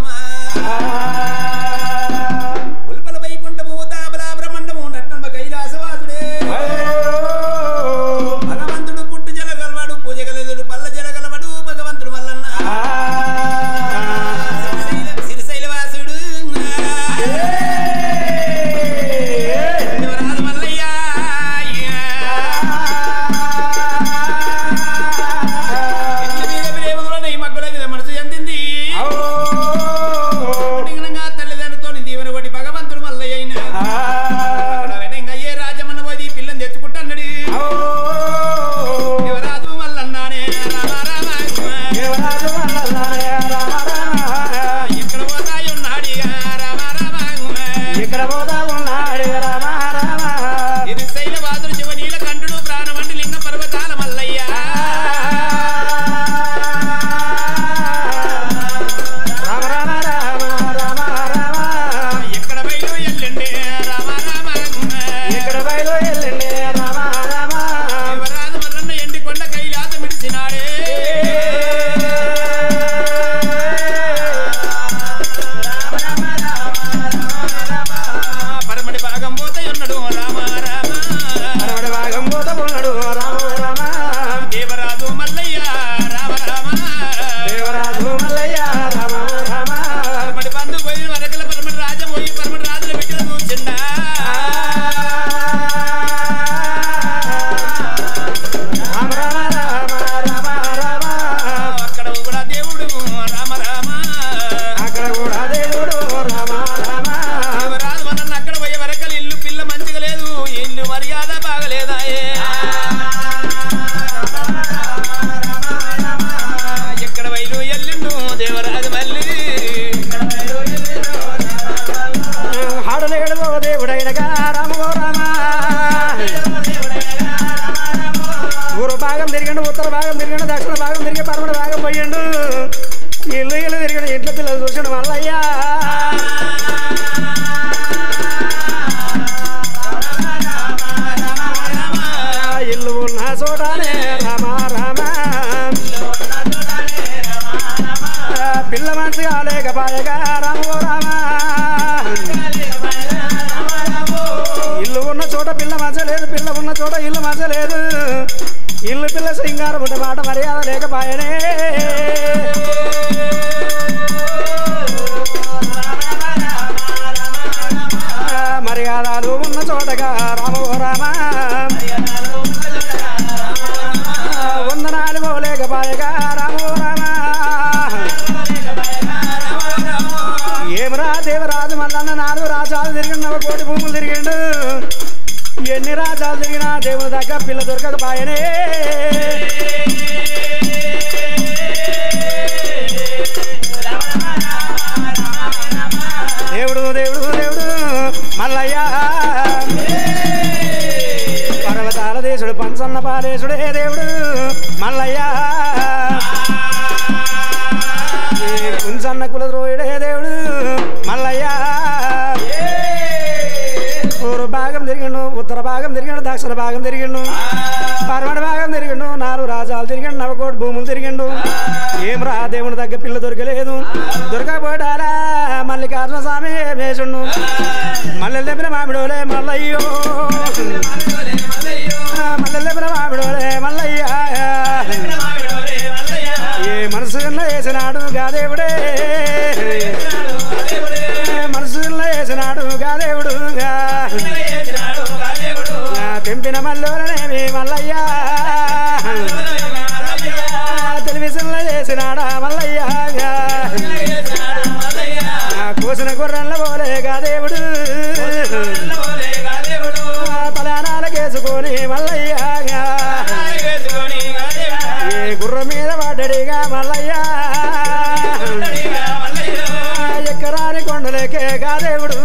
భాగమా ఉల్పల వైకుంఠము తాబలా బ్రహ్మండము నట్టమ కైలాసవాసుడే భగవంతుడు పుట్టు జలగలవాడు పూజ గలదుడు పల్ల జలగలవాడు భగవంతుడు మల్లన్న సిరిశైలవాసుడు దేవరాజు మల్లయ్య ఈ మగ్గుల మీద మనసు చెందింది తల్లిదండ్రులతో దీవెన కొట్టి భగవంతుడు మల్లయ్య అయ్యే రాజమన్న పోయి పిల్లని తెచ్చుకుంటాడు దేవరాజు మల్లన్నానే రామ రామ ఇక్కడ పోతాయి ఉన్నాడు రామ రామ ఇది శైలవాసుడు శివనీల కంఠుడు ప్రాణమంటి లింగ పర్వతాల మల్లయ్య ఎక్కడ బయలు ఎల్లండి రామ రామ దేవరాజు మల్లన్న ఎండి కొండ కైలాస మిడిసినాడే పరమడి భాగం పోతే ఉన్నాడు రామ రామ దేవరాజు మల్లయ్య రామ రామ పరమడి బంధు పోయి వరకల పరమడి రాజ పోయి పరమడి రాజుల బిడ్డలు కూర్చుండా అక్కడ కూడా దేవుడు రామ దేవరాజు మల్లన్న అక్కడ పోయే వరకలు ఇల్లు పిల్ల మంచిగా లేదు ఇల్లు మర్యాద బాగలేదా ఎక్కడ బయలు ఎల్లిండు దేవరాజు మల్లి హాడలేడు దేవుడైనగా రామో రామ ఊరు భాగం తిరిగిండు ఉత్తర భాగం తిరిగిండు దక్షిణ భాగం తిరిగి పరమడ భాగం పోయిండు ఇల్లు తిరిగిండు ఇంట్లో పిల్లలు చూసిండు మల్లయ్య ఇల్లు ఉన్న చోటనే రామ పిల్ల మంచిగా లేకపాయగా రామో రామ ఇల్లు ఉన్న చోట పిల్ల మంచలేదు పిల్ల ఉన్న చోట ఇల్లు మంచలేదు ఇల్లు పిల్ల శృంగారం ఉంటే మాట మర్యాద లేకపాయనే మర్యాదలు ఉన్న చోటగా రామో రామ వందనాలు పోలేకపాయగా రామో రామ ఏమరా దేవరాజు మల్లన్న 4 రాజాలు తిరిగిండు 9 కోటి భూములు తిరిగిండు ఎన్ని రాజాలు తిరిగినా దేవుని దగ్గర పిల్ల దొరకకపాయనే దేవుడు దేవుడు దేవుడు మల్లయ్య పర్వతాల దేశుడు పంచన్న పాలేశుడే దేవుడు మల్లయ్య కుంచన్న కులద్రోయుడే దేవుడు మల్లయ్య ఊరు భాగం తిరిగిండు ఉత్తర భాగం తిరిగిండు దక్షిణ భాగం తిరిగిండు పరమడ భాగం తిరిగిండు 4 రాజాలు తిరిగిండు 9 కోటి భూములు తిరిగిండు ఏం రా దేవుని దగ్గర పిల్ల దొరకలేదు దొరకపోయాడా మల్లికార్జున స్వామి వేసుండు మల్లెలు తెప్పిన మామిడోలే మల్లయ్యో మల్లెలు తెప్పిన మామిడోలే మల్లయ్య ఏ మనసులో వేసినాడు గాదేవుడే మనసులో వేసినాడు గాదేవుడు తెంపిన మల్లోనేమి మల్లయ్య తెలివిసుల్లో చేసినాడా మల్లయ్య కోసిన గుర్రల్ల పోలే గాదేవుడు తలానాలకేసుకొని మల్లయ్య ఏ గుర్రం మీద పడ్డడిగా మల్లయ్య ఎక్కరాని కొండలేకే గాదేవుడు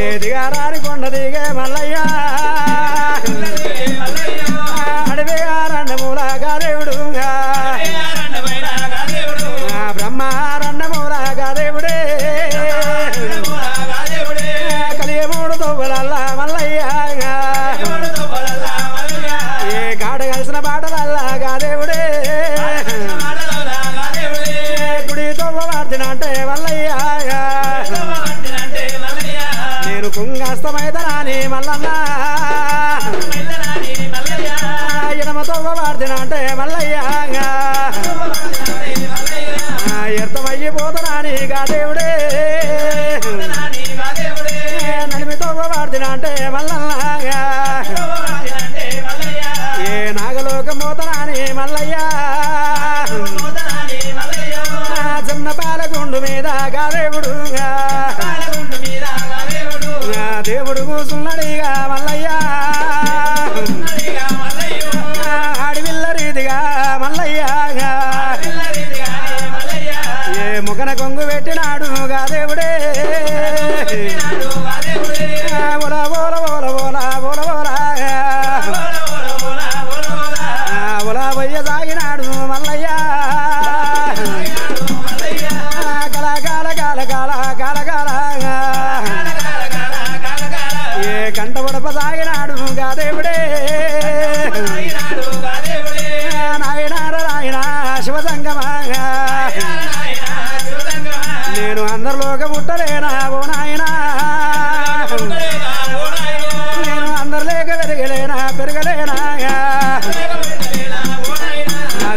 ఏ దిగారాని కొండ దిగే మల్లయ్య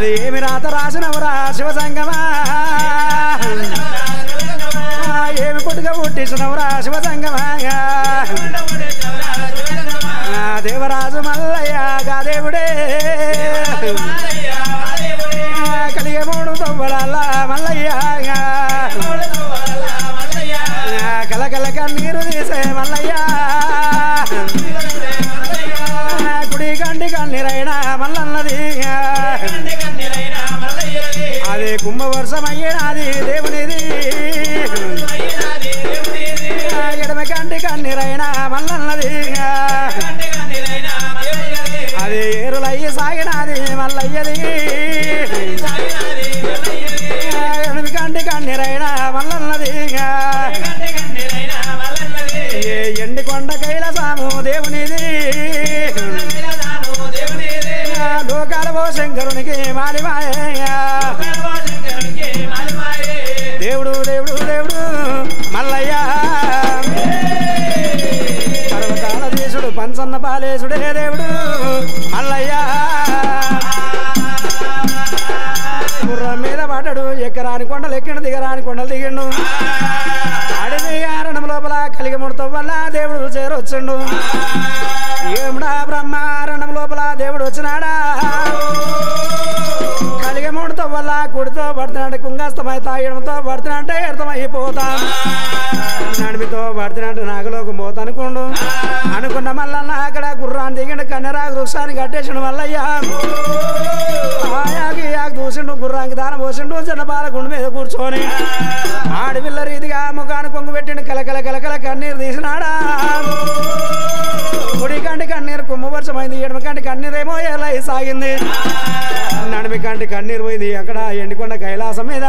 అది ఏమి రాత రాసినవరా శివ సంగమా ఏమి పుట్టుక పుట్టించినవరా శివ సంగమా దేవరాజు మల్లయ్య గా దేవుడే కలిగే మూడు తొవ్వల మల్లయ్య కలకల కన్నీరు తీసే మల్లయ్య కుడి కంటి కన్నీరైనా మల్లన్నది అదే కుంభవర్షమయ్యేనాది దేవునిది ఎడమ కంటి కన్నీరైనా మల్లన్నది అదే ఏరులయ్యి సాగినాది మల్లయ్యది ఎడమ కంటి కన్నీరైనా మల్లన్నది ఏ ఎండి కొండ కైలాసము దేవునిది లోకాల ఓ శంకరునికి మాలిమాయ దేవుడు దేవుడు దేవుడు మల్లయ్య పర్వతాల దేశుడు పంచన్న పాలేశుడే దేవుడు మల్లయ్య గుర్రం మీద పడ్డాడు ఎక్కరాని కొండలు ఎక్కిండు దిగరాని కొండలు దిగిండు అడివి ఆరణం లోపల కలిగి ముడతం వల్ల దేవుడు చేరొచ్చిండు ఏముడా బ్రహ్మారణం లోపల దేవుడు వచ్చినాడా కలిగి ముడతం వల్ల కుడితో పడుతున్నాడు కుంగస్తమై తాగడంతో పడుతున్నట్టే అర్థమైపోతాం నడిమితో పడుతున్నట్టు నాగలోకం పోతానుకోండు అనుకున్న మల్లన్న అక్కడ గుర్రాన్ని దిగిండు కన్నెరా వృక్షాన్ని కట్టేసిండు మల్లయ్య దూసిండు గుర్రానికి దానం పోసిండు చిన్నపాల గుండు మీద కూర్చొని ఆడపిల్ల రీతిగా ముఖాన్ని కొంగు పెట్టిండు కలకల కలకల కన్నీరు తీసినాడా కుడి కంటి కన్నీరు కుంభవర్షమైంది ఎడమ కంటి కన్నీరేమో ఎలా సాగింది నడిమి కంటి కన్నీరు పోయింది అక్కడ ఎండికొండ కైలాసం మీద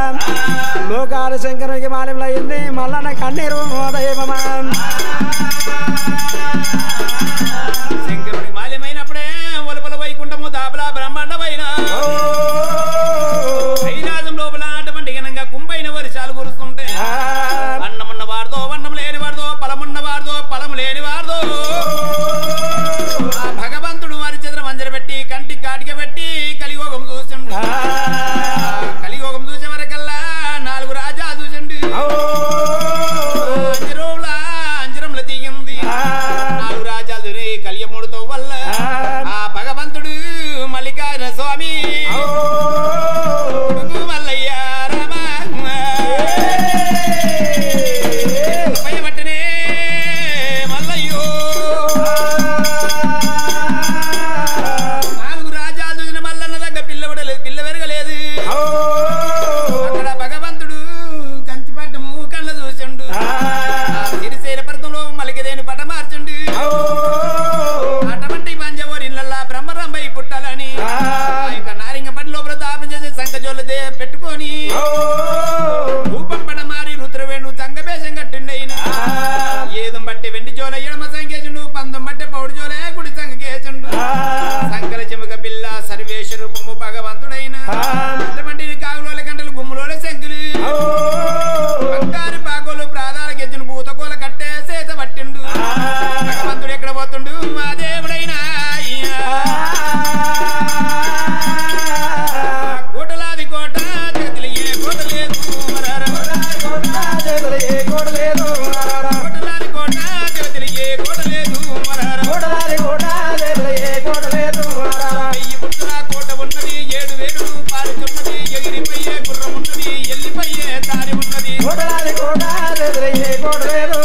లోకాల శంకరునికి మాలింలో అయింది మల్లన్న కన్నీరు మోదయమా శంకరుడి మాల్యమైనప్పుడే ఒలపల వైకుంఠము దాపల బ్రహ్మాండమైన కైలాసం లోపల అటువంటి ఘనంగా కుంభైన వర్షాలు కురుస్తుంటే అన్నమున్న వారితో వన్నం లేని వారితో పలమున్న వారితో పలము లేని వారితో ఆ భగవంతుడు వారి చిత్ర మంజర పెట్టి కంటి కాటిక పెట్టి కలియోగం చూసిండు కలియోగం చూసే వరకల్లా 4 రాజా చూసిండు అంజరంలో దిగింది 4 రాజాలు కలియముడుతో వల్ల ఆ భగవంతుడు మల్లికార్జున స్వామి మల్లయ్య భయపట్టనే మల్లయ్యో 4 రాజాలు చూసిన మల్లన్న దగ్గర పిల్ల పెరగలేదు అక్కడ భగవంతుడు కంచి పట్టము కళ్ళ చూసిండు సిరిశైల పర్వతంలో మలికదేని పట మార్చుండు అటువంటి పంజవోరిళ్ళల్లా బ్రహ్మరంభై పుట్టాలని ఆ యొక్క నారింగ పడి లోపల దాపం చేసి సంకజోళ్ళ పెట్టుకొని రూపం పడ మారి రుద్రవేణు సంగవేషం కట్టిండైన ఏదం బట్టి వెండి జోల ఎడమ సంకేచుండు పందం బట్టి పౌడి జోల గుడి సంకేచుండు సంకల చెముక పిల్ల సర్వేశ్వర రూపము భగవంతుడైన అటువంటి కాగులోల గంటలు గుమ్ములోల శంకులు బంగారు పాకోలు ప్రాధాల గెజ్జును భూతకోల కట్టే సేత పట్టిండు భగవంతుడు ఎక్కడ పోతుండు మా దేవుడైనా కోటలాది కోట జగతిలో ఏ కోట లేదు కోటలాది కోట జగతిలో ఏ కోట లేదు 1000 పుట్టుల కోట ఉన్నది 7 వేలు పారుతున్నది ఎగిరిపోయే గుర్రం ఉన్నది ఎల్లిపోయే దారి ఉన్నది కోటలాది కోట జగతిలో ఏ కోట లేదు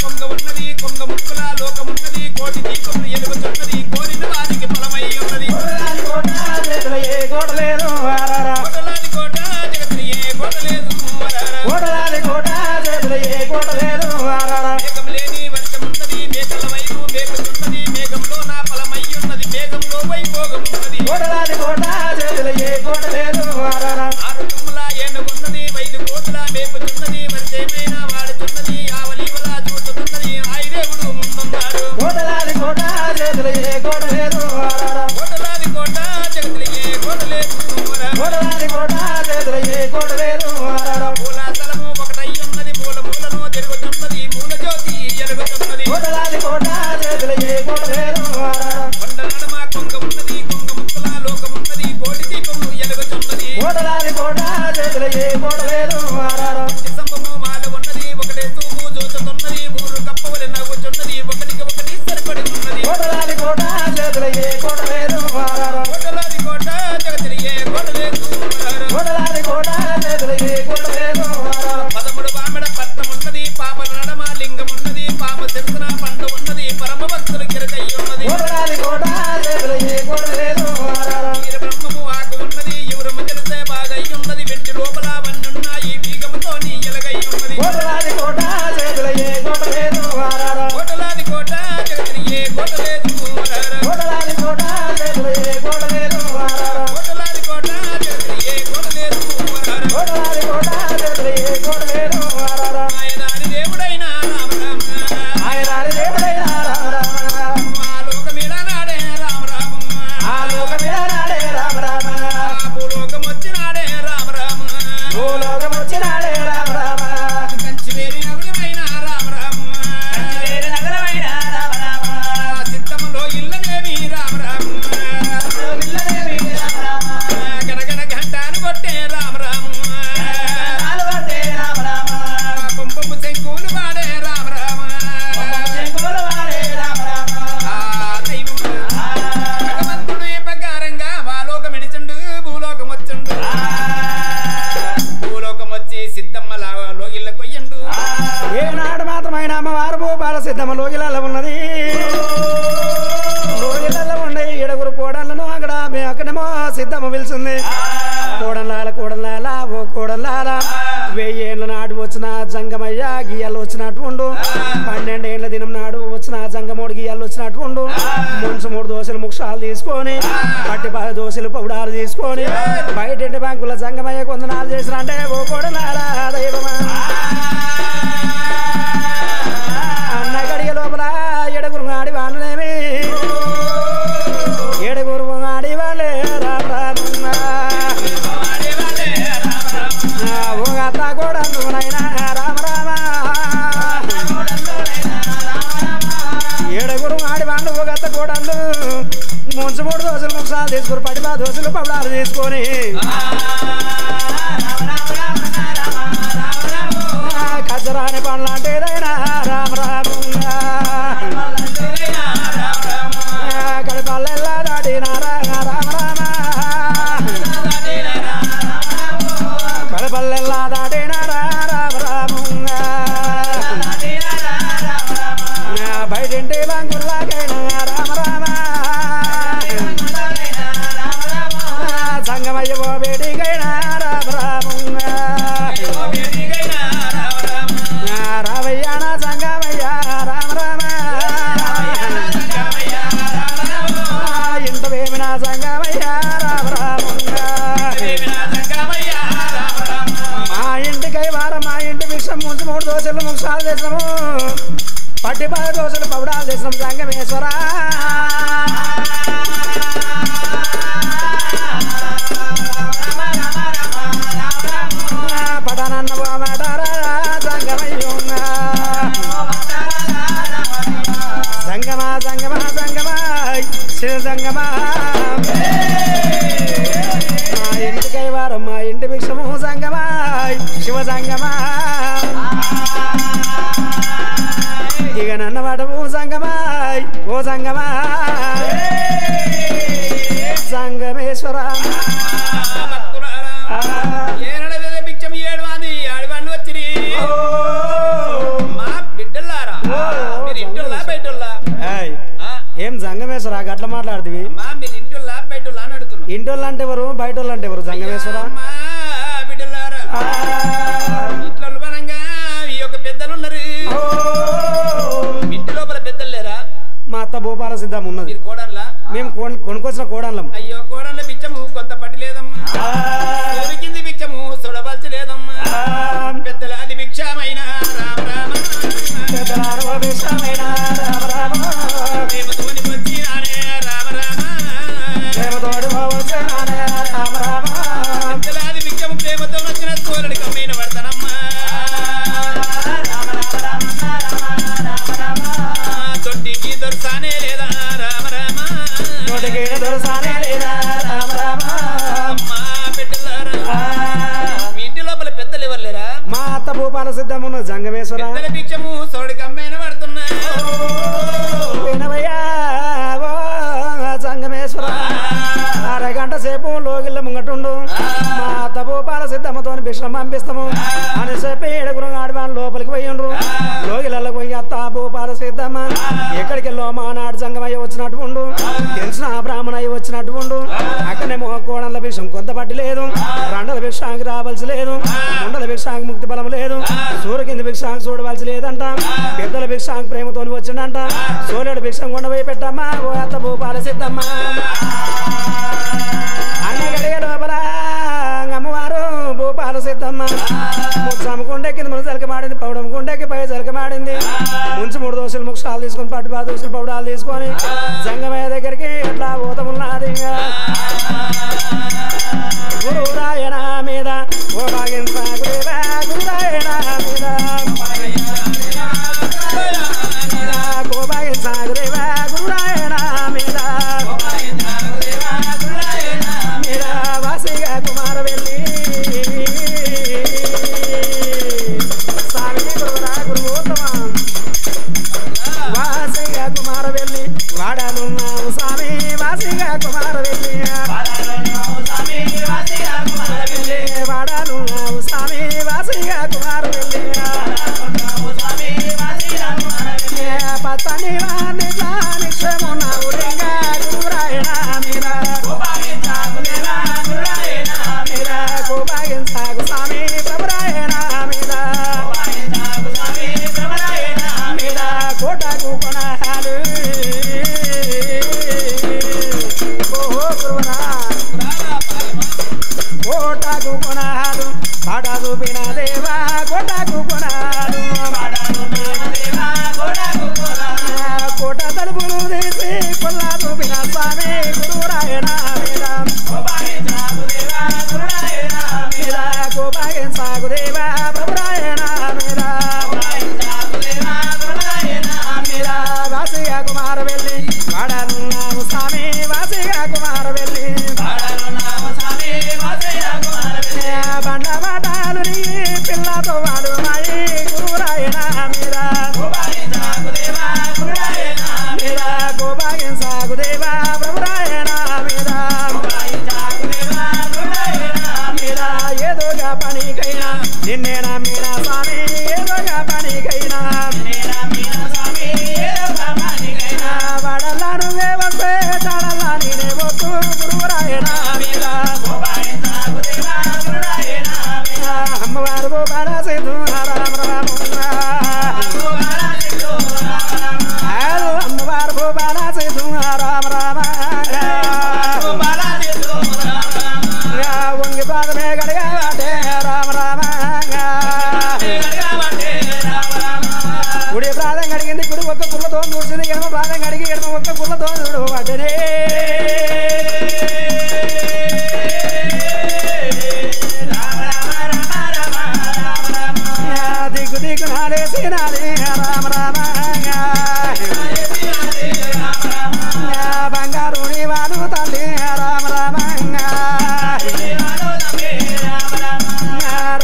కొంగ ఉన్నది కొంగ ముక్కుల లోకమున్నది కోటి దీపములు ఎలుగుతున్నది కోరిన వారికి ఫలమై ఉన్నది కోటలాది కోట జగతిలో ఏ కోట లేదు మేఘం లేని వర్షం ఉన్నది మేకల వైపు మేకుతున్నది మేఘంలో నా ఫలమై సిద్ధమ లోగిలాల ఉన్నది లోగిలాల ఉండే ఏడుగురు కోడళ్ళను అక్కడేమో సిద్ధమ పిలిచింది కోడలాల ఓ కోడలాల 1000 ఏళ్ళ నాడు వచ్చిన జంగమయ్య గియ్యాలు వచ్చినట్టు ఉండు 12 ఏళ్ళ దినం నాడు వచ్చిన జంగమోడు గియ్యాలు వచ్చినట్టు ఉండు ముంచు 3 దోశలు ముక్షాలు తీసుకొని పట్టి 10 దోశలు పౌడాలు తీసుకొని బయట బ్యాంకుల జంగమయ్య కొందనాలు చేసిన అంటే ఓ కోడలాల దైవమా అన్న గడియ లోపల ఏడుగురు ఆడి వాళ్ళనేమి ఏడుగురు ఆడి వాళ్ళే రామరామ ఓ అత్త కూడా నువ్వునైనా రామరామ ఏడుగురు ఆడి వాళ్ళు ఒక అత్త కోడళ్ళు ముంచు 3 దోశలు ముక్షాలు తీసుకుని 10 దోశలు పౌడాలు తీసుకొని కజరాని పండ్లు అంటే ఏదైనా రామరామ కడిపల్లెల్లా దాటినారా రామరామ కడపల్లెల్లా దాటినారా రామరామ బయటింటి బంకుల్లాకైనా రామరామ సంగమయ్య బేటికైనా రామరామ రావయ్యాన సంగమయ్య రామరామ ఇంటవేమిన సంగమయ్య రామరామ మా ఇంటికై వారం మా ఇంటి విషయం ముంచి 3 దోశలు ముక్షాలు చేసినాము పట్టి 10 దోశలు పౌడాలు చేసినాం సంగమేశ్వరా పడనన్న మాటారా సంగమయ్యున్నా సంగమా సంగమా సంగమా శివ సంగమా మా ఇంటికై వారం మా ఇంటి భిక్షము సంగమా శివ సంగమా ఇక నన్న వాటము సంగమా ఓ సంగమా సంగమేశ్వర ఏం సంగమేశ్వర గట్ల మాట్లాడుతుంది ఇంటోళ్ళు అంటే ఎవరు బయట వాళ్ళు అంటే ఎవరు సంగమేశ్వర ఇంటి లోపల పెద్దలు లేరా మా అత్త భూపాల సిద్ధం ఉన్నది మేము కొనుకొచ్చిన కోడళ్ళం అయ్యో కోడళ్ళ బిచ్చము కొంత పట్టి లేదమ్మా కింది బిచ్చము చూడవలసి లేదమ్మా పెద్దల అది భిక్షమైన రామ రామ భిక్షమైన రామ రామ ప్రేమతోని వచ్చినానే రామ రామ ప్రేమతోడి వచ్చినానే రామ రామ పెద్దల అది భిక్షము ప్రేమతో వచ్చిన తోలడి కమ్మైన పడతానమ్మా తొట్టికి దొరసానే లేదా రామ రామ తొట్టికి దొరసానే లేదా రామ రామ అమ్మా పెట్టలారా మీ ఇంటి లోపల పెద్దలు ఎవరు లేరా మా అత్త భూపాల సిద్ధం ఉన్నది సంగమేశ్వర పెద్దల బిచ్చము సోడి కమ్మైన పడుతున్నా వినవయ్యా ఓ సంగమేశ్వర అరగంట సేపు లోగిళ్ళ ముంగటుండు మా అత్త భూపాల సిద్ధమ్మతో భిక్షం పంపిస్తాము అని చెప్పి ఏడుగురు ఆడవాళ్ళు లోపలికి పోయిండ్రు లోగిళ్ళకి పోయి అత్త భూపాల సిద్ధమ్మ ఎక్కడికి వెళ్ళో మా నాడు సంగమయ్య వచ్చినట్టు ఉండు తెలిసిన బ్రాహ్మణయ్య వచ్చినట్టు ఉండు అక్కడనే కోడళ్ళ భిక్షం కొంత పట్టి లేదు రెండల భిక్షానికి రావాల్సి లేదు ముండల భిక్షానికి ముక్తి బలం లేదు సూర్య కింద భిక్షానికి చూడవలసి లేదంట పెద్దల భిక్షానికి ప్రేమతో వచ్చిండంట సోలేడు భిక్షం కొండపోయి పెట్టమ్మా ఓ అత్త భూపాల సిద్ధమ్మ అన్న గడియ లోపల అమ్మవారు భూపాల సిద్ధమ్మ ముచ్చమ్మ గుండెకి మన జలక మాడింది పౌడమ్మ గుండెకి పై జలక మాడింది ముంచి 3 దోశలు ముక్షాలు తీసుకొని పట్టు 10 దోశలు పౌడాలు తీసుకొని జంగమయ్య దగ్గరికి ఎట్లా పోతమున్నది గురురాయణ మీద ఓ భాగ్యం గురురాయణ మీద గోభాగ్యం సాగురేవా గురురాయణ మీద వాసిగా కుమార వెళ్ళి స్వామి గురురా గురువోత్తమ వాసిగా కుమార వెళ్ళి వాడానున్నావు స్వామి వాసిగా కుమార వెళ్ళి వాడానున్నావు స్వామి వాసిగా కుమార వెళ్ళి తని వాణి జాని క్షమున ఉరింగా గురాయణ మీరా కోపాగించాగు స్వామి ప్రభురాయణ మీరా మీరా కోటకు కొనాలు ఓహో గురువరా కోటకు కొనాలు పాట చూపిన దేవా కోటకు కొనాలు కోట తలుపులు తీసి కొల్లా చూపిన స్వామి గురురాయణ మీరా కోపాగించాగు దేవా ప్రభురాయణ మీరా మీరా వాసిగా కుమార వెళ్ళి వాడనున్నాము స్వామి వాసిగా కుమార వెళ్ళి బండ మాటలు నీ పిల్లతో వాడు మాయి గురురాయణ మీరా మీరా కోపాగించాగు దేవా ప్రభురాయణ మీరా మీరా ఏదోగా పనికైనా నిన్నే నమ్మిన స్వామి ఏదోగా పనికైనా వాడల్లా నువ్వే వస్తే చాడల్లా నేనే వస్తూ గురురాయణ మీరా అమ్మవారు గోపాల సేతు రామ రామ అమ్మవారు గోపాల సేతు రామ రామ వంగి పాదమే గడిగాటే రామ రామ కుడి ప్రాధం కడిగింది కుడి ఒక్క కుర్లతో నూర్చింది ఎడమ ప్రాధం కడిగి ఎడమ ఒక్క కుర్లతో నూడు పడ్డనే దిగు దిగు నాడేసి నాడే రామ రామ బంగారు వాడు తల్లి రామ రామ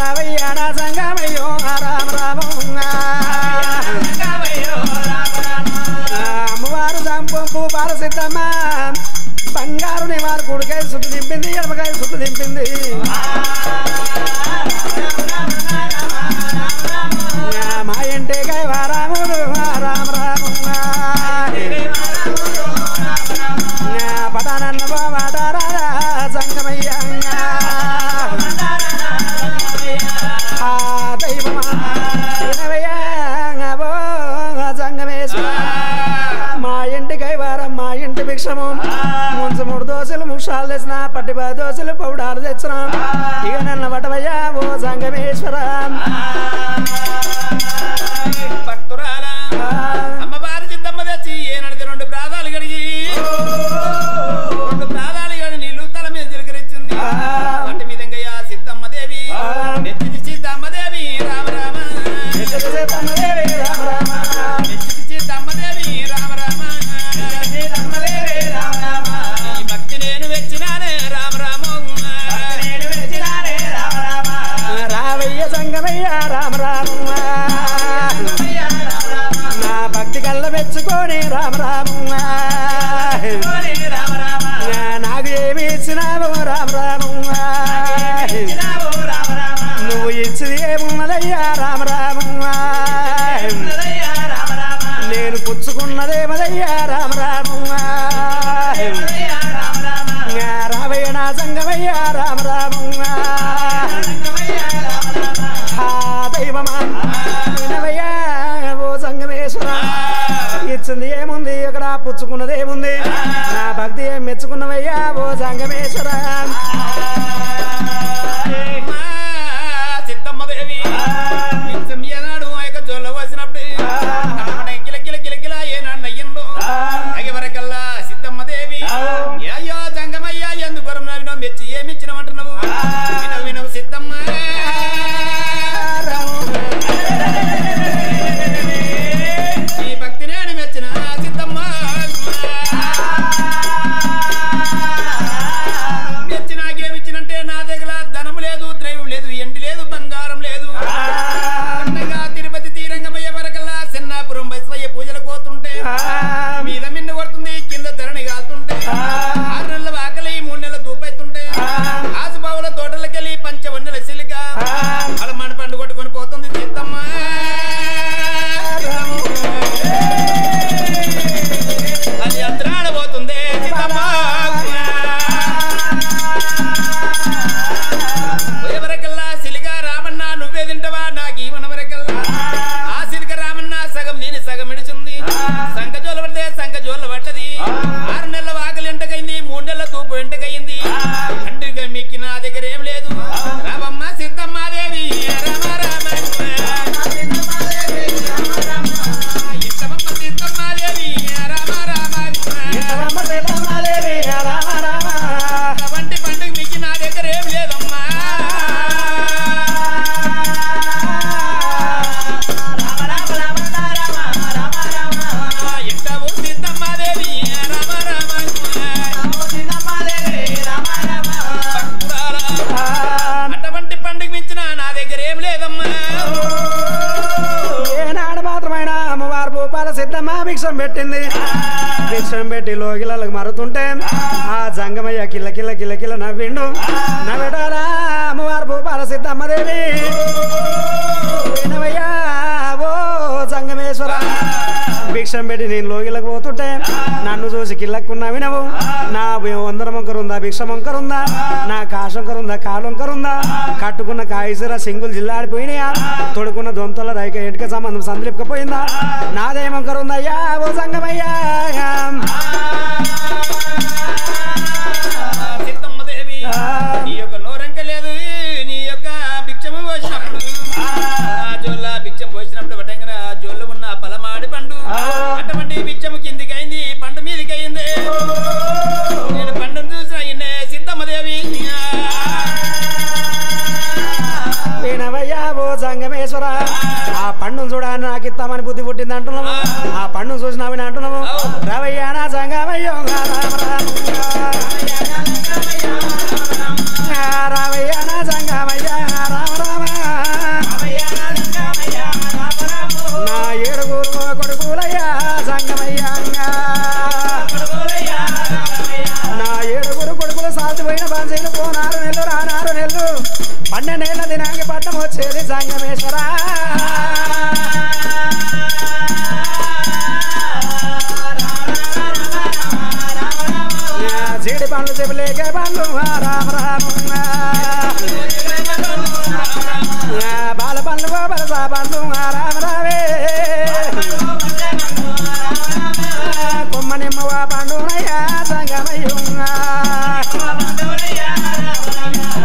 రవయ్యాడ సంగమయ్యో రామ రామ అమ్మవారు సంపు బాల సిద్ధమ్మ బంగారు వారు కుడికాయ సుట్టు దింపింది ఎడమకాయ సుట్టు దింపింది మా ఇంటికాయ రాముడు రామ రామ పటానన్న బాటారా సంగమయ్య దైవమా సంగమేశ్వర మా ఇంటికై వారం మా ఇంటి భిక్షము ముంచు 3 దోశలు 3 షాలు తెచ్చిన పట్టి 10 దోశలు పౌడాలు తెచ్చిన ఇక నన్న పటవయ్యా ఓ సంగమేశ్వర భక్తురాలా అమ్మవారి సిద్ధమ్మ తెచ్చి ఏనాడికి 2 ప్రాదాలు కడిగి 2 ప్రాదాలు కడి నీళ్లు తల మీద చిలకరించింది వాటి మీదంగా సిద్ధమ్మ దేవి నెత్తి సిద్ధమ్మ దేవి రామ రామ సీతమ్మదేవి రామ రామ నెత్తి సిద్ధమ్మ దేవి రామ రామ ఈ భక్తి నేను వెచ్చినానే రామ రామ రావయ్య సంగమయ్య రామ రామ నా భక్తి కళ్ళ మెచ్చుకొని రామ రామ నాకు ఏమి ఇచ్చినావు రామ రామ నువ్వు ఇచ్చింది ఏమున్నదయ్యా రామ రామ నేను పుచ్చుకున్నదేమదయ్యా రామ రామ రావయ్య నా సంగమయ్య రామ రామ దైవమా వినవయ్యా ఓ సంగమేశ్వర ఇచ్చింది ఏముంది ఇక్కడ పుచ్చుకున్నది ఏముంది నా భక్తి ఏం మెచ్చుకున్నవయ్యా ఓ సంగమేశ్వర సిద్ధమ్మ దేవి ఏనాడు ఆయక జోల వచ్చినప్పుడు కిల కిల కిల కిల ఏనాడు అయ్యిండు అయ్యవరకల్లా సిద్ధమ్మ దేవి అయ్యో జంగమయ్యా ఎందుకు నవ్వినవు మెచ్చి ఏమిచ్చినవంటున్నావు వినవు వినవు సిద్ధమ్మ ఈ భక్తి నేను మెచ్చిన సిద్ధమ్మ సంకజోల పడితే సంకజోల పట్టది 6 నెలల వాకలి ఎంటకైంది 3 నెలల తూపు ఎంటకైంది తండ్రిగా మిక్కి నా దగ్గర ఏం లేదు రావమ్మ సిద్ధమ్మాదేవి రామ రామ ఇష్టమమ్మ సిద్ధమ్మాదేవి రామ రామ వంటి పండుగ మిక్కి నా దగ్గర ఏం లేదమ్మా అటువంటి పండుగ మించిన నా దగ్గర ఏం లేదమ్మా ఏనాడు మాత్రమైన అమ్మవారు భూపాల సిద్ధమ్మ భిక్షం పెట్టింది భిక్షం పెట్టి లోగిలకు మరుతుంటే ఆ జంగమయ్య కిల్ల కిల్ల కిల్ల కిల్ల నవ్విండు నవ్వడారా అమ్మవారు భూపాల సిద్ధమ్మ దేవి వినవయ్యా ఓ జంగమేశ్వర భిక్షం పెట్టి నేను లోగిలకు పోతుంటే నన్ను చూసి కిల్లక్కున్నా వినవు నా వందరం వంకరుందా భిక్ష వంకరుందా నా కాశ వంకరుందా కాలు వంకరుందా కట్టుకున్న కాయసర సింగులు జిల్లాడిపోయినాయా తొడుకున్న దొంతల రైక ఎటుక సంబంధం సందిలిపకపోయిందా నాదేం వంకరుందయ్యా ఓ సంగమయ్యా సిద్ధమ్మదేవి నీ యొక్క నోరంక లేదు నీ యొక్క భిక్షము పోసినప్పుడు జోల్ల భిక్షం పోసినప్పుడు వటంగా జోల్లో ఉన్న పలమాడి పండు అటువంటి భిక్షము కిందికి అయింది పండు మీదికి అయింది నేను పండును చూసిన ఈయన సిద్ధమ్మదేవి వినవయ్యా ఓ సంగమేశ్వర ఆ పండును చూడాలని నాకు ఇస్తామని బుద్ధి పుట్టింది అంటున్నావు ఆ పండును చూసినావని అంటున్నావు రవయ్యా నా సంగమయ్యో రావయ్యా నా సంగమయ్యా రామ రామ నా 7 కొడుకులయ్యా సంగమయ్యా నా 7 కొడుకులు సాధిపోయిన బాన్సీలు పోనారు నెల్లు రానారు నెల్లు 12 ఏళ్ల దినానికి పట్టం వచ్చేది సంగమేశ్వర జీడి పండ్లు చెబులేక పండ్లు రామ రామ బాల పండ్లు బలసా పండ్లు రామ రావే కొమ్మ నిమ్మవా పండునయ్యా సంగమయ్య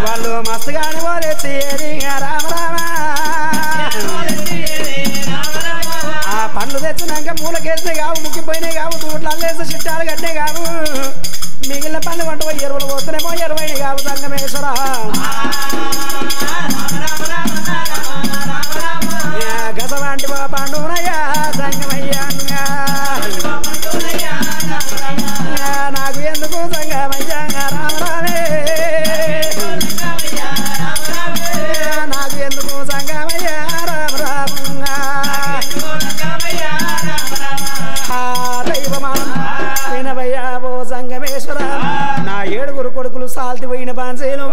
వాళ్ళు మస్తుగాని పోలేచ్చేది రామ రామ ఆ పండ్లు తెచ్చినాక మూలకేసినాయి కావు ముక్కిపోయినాయి కావు తూట్లు అల్లేసి చిట్టాలు కట్టినాయి కావు మిగిలిన పనులు వంట ఎరువులు పోతున్నామో 20 కావు సంగమేశ్వర గసవాంటి పండునయ్యా సంగమయ్యా నాకు ఎందుకు సంగమయ్యా రామ రామే నాకు ఎందుకు సంగమయ్యా రామ రామ దైవమా వినవయ్యా ఓ సంగమేశ్వర నా 7 కొడుకులు సాల్తిపోయిన బాన్సీలు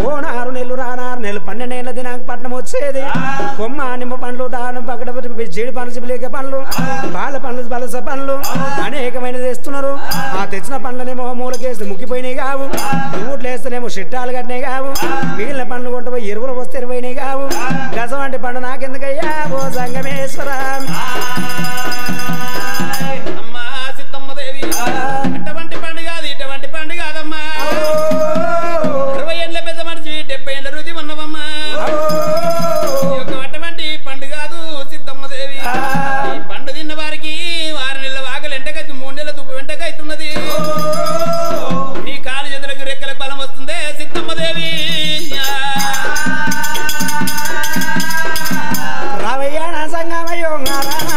ఓ 6 నెలలు రానారు నెలలు 12 ఏళ్ల దినానికి పట్నం వచ్చేది కొమ్మ నిమ్మ పండ్లు దానం పక్కన జీడి పండ్లు చిబిలేక పండ్లు బాల పండ్లు బలస పండ్లు అనేకమైన తెస్తున్నారు ఆ తెచ్చిన పండ్లనేమో మూలకేస్తే ముక్కిపోయినాయి కావు ఊట్లు వేస్తేనేమో చిట్టాలు కట్టినాయి కావు మిగిలిన పండ్లు కొంట పోయి ఎరువులు వస్తే 20 కావు గజం అంటే పండు నాకెందుకయ్యా ఓ సంగమేశ్వర అమ్మా సిద్ధమ్మదేవి అటువంటి పండు కాదు ఇటువంటి పండు కాదమ్మా 20 ఏళ్ళ పెద్ద మనిషి 70 ఏళ్ళ రుచి ఉన్నవమ్మా అటువంటి పండు కాదు సిద్ధమ్మదేవి ఈ పండు తిన్న వారికి 6 నెలల వాకలు ఎంటకైతే 3 నెలల తుప్పు వెంటకైతున్నది నీ కాలు చేతులకు రెక్కలకు బలం వస్తుంది సిద్ధమ్మదేవి రావయ్యా నా సంగమయ్యో రామ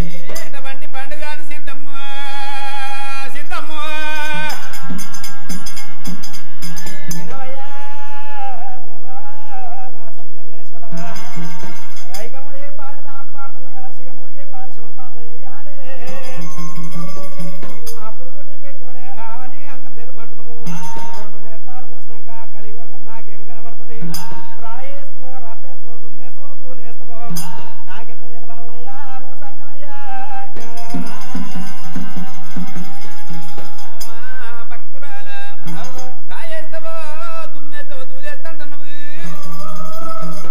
ఎటువంటి పండుగ సిద్ధమ్మ సిద్ధమ్మ వినవయ్యా సంగమేశ్వర రైకముడి పాద రామ ప్రార్థన శివముడి పాద శివుని ప్రార్థన చేయాలి అప్పుడు పుట్టిన పెట్టుకునే అని అంగం తెరుమంటున్నాము రెండు నేత్రాలు మూసినాక కలియుగం నాకేమి కనబడుతుంది రాయేస్తావో రాపేస్తావో దుమ్మేస్తావో తూలేస్తావో నాకెట్లా తెరవాలయ్యా ఓ సంగమయ్యా భక్తురాల రాయేస్తావో దుమ్మేస్తావో దూరేస్తాంటున్నావు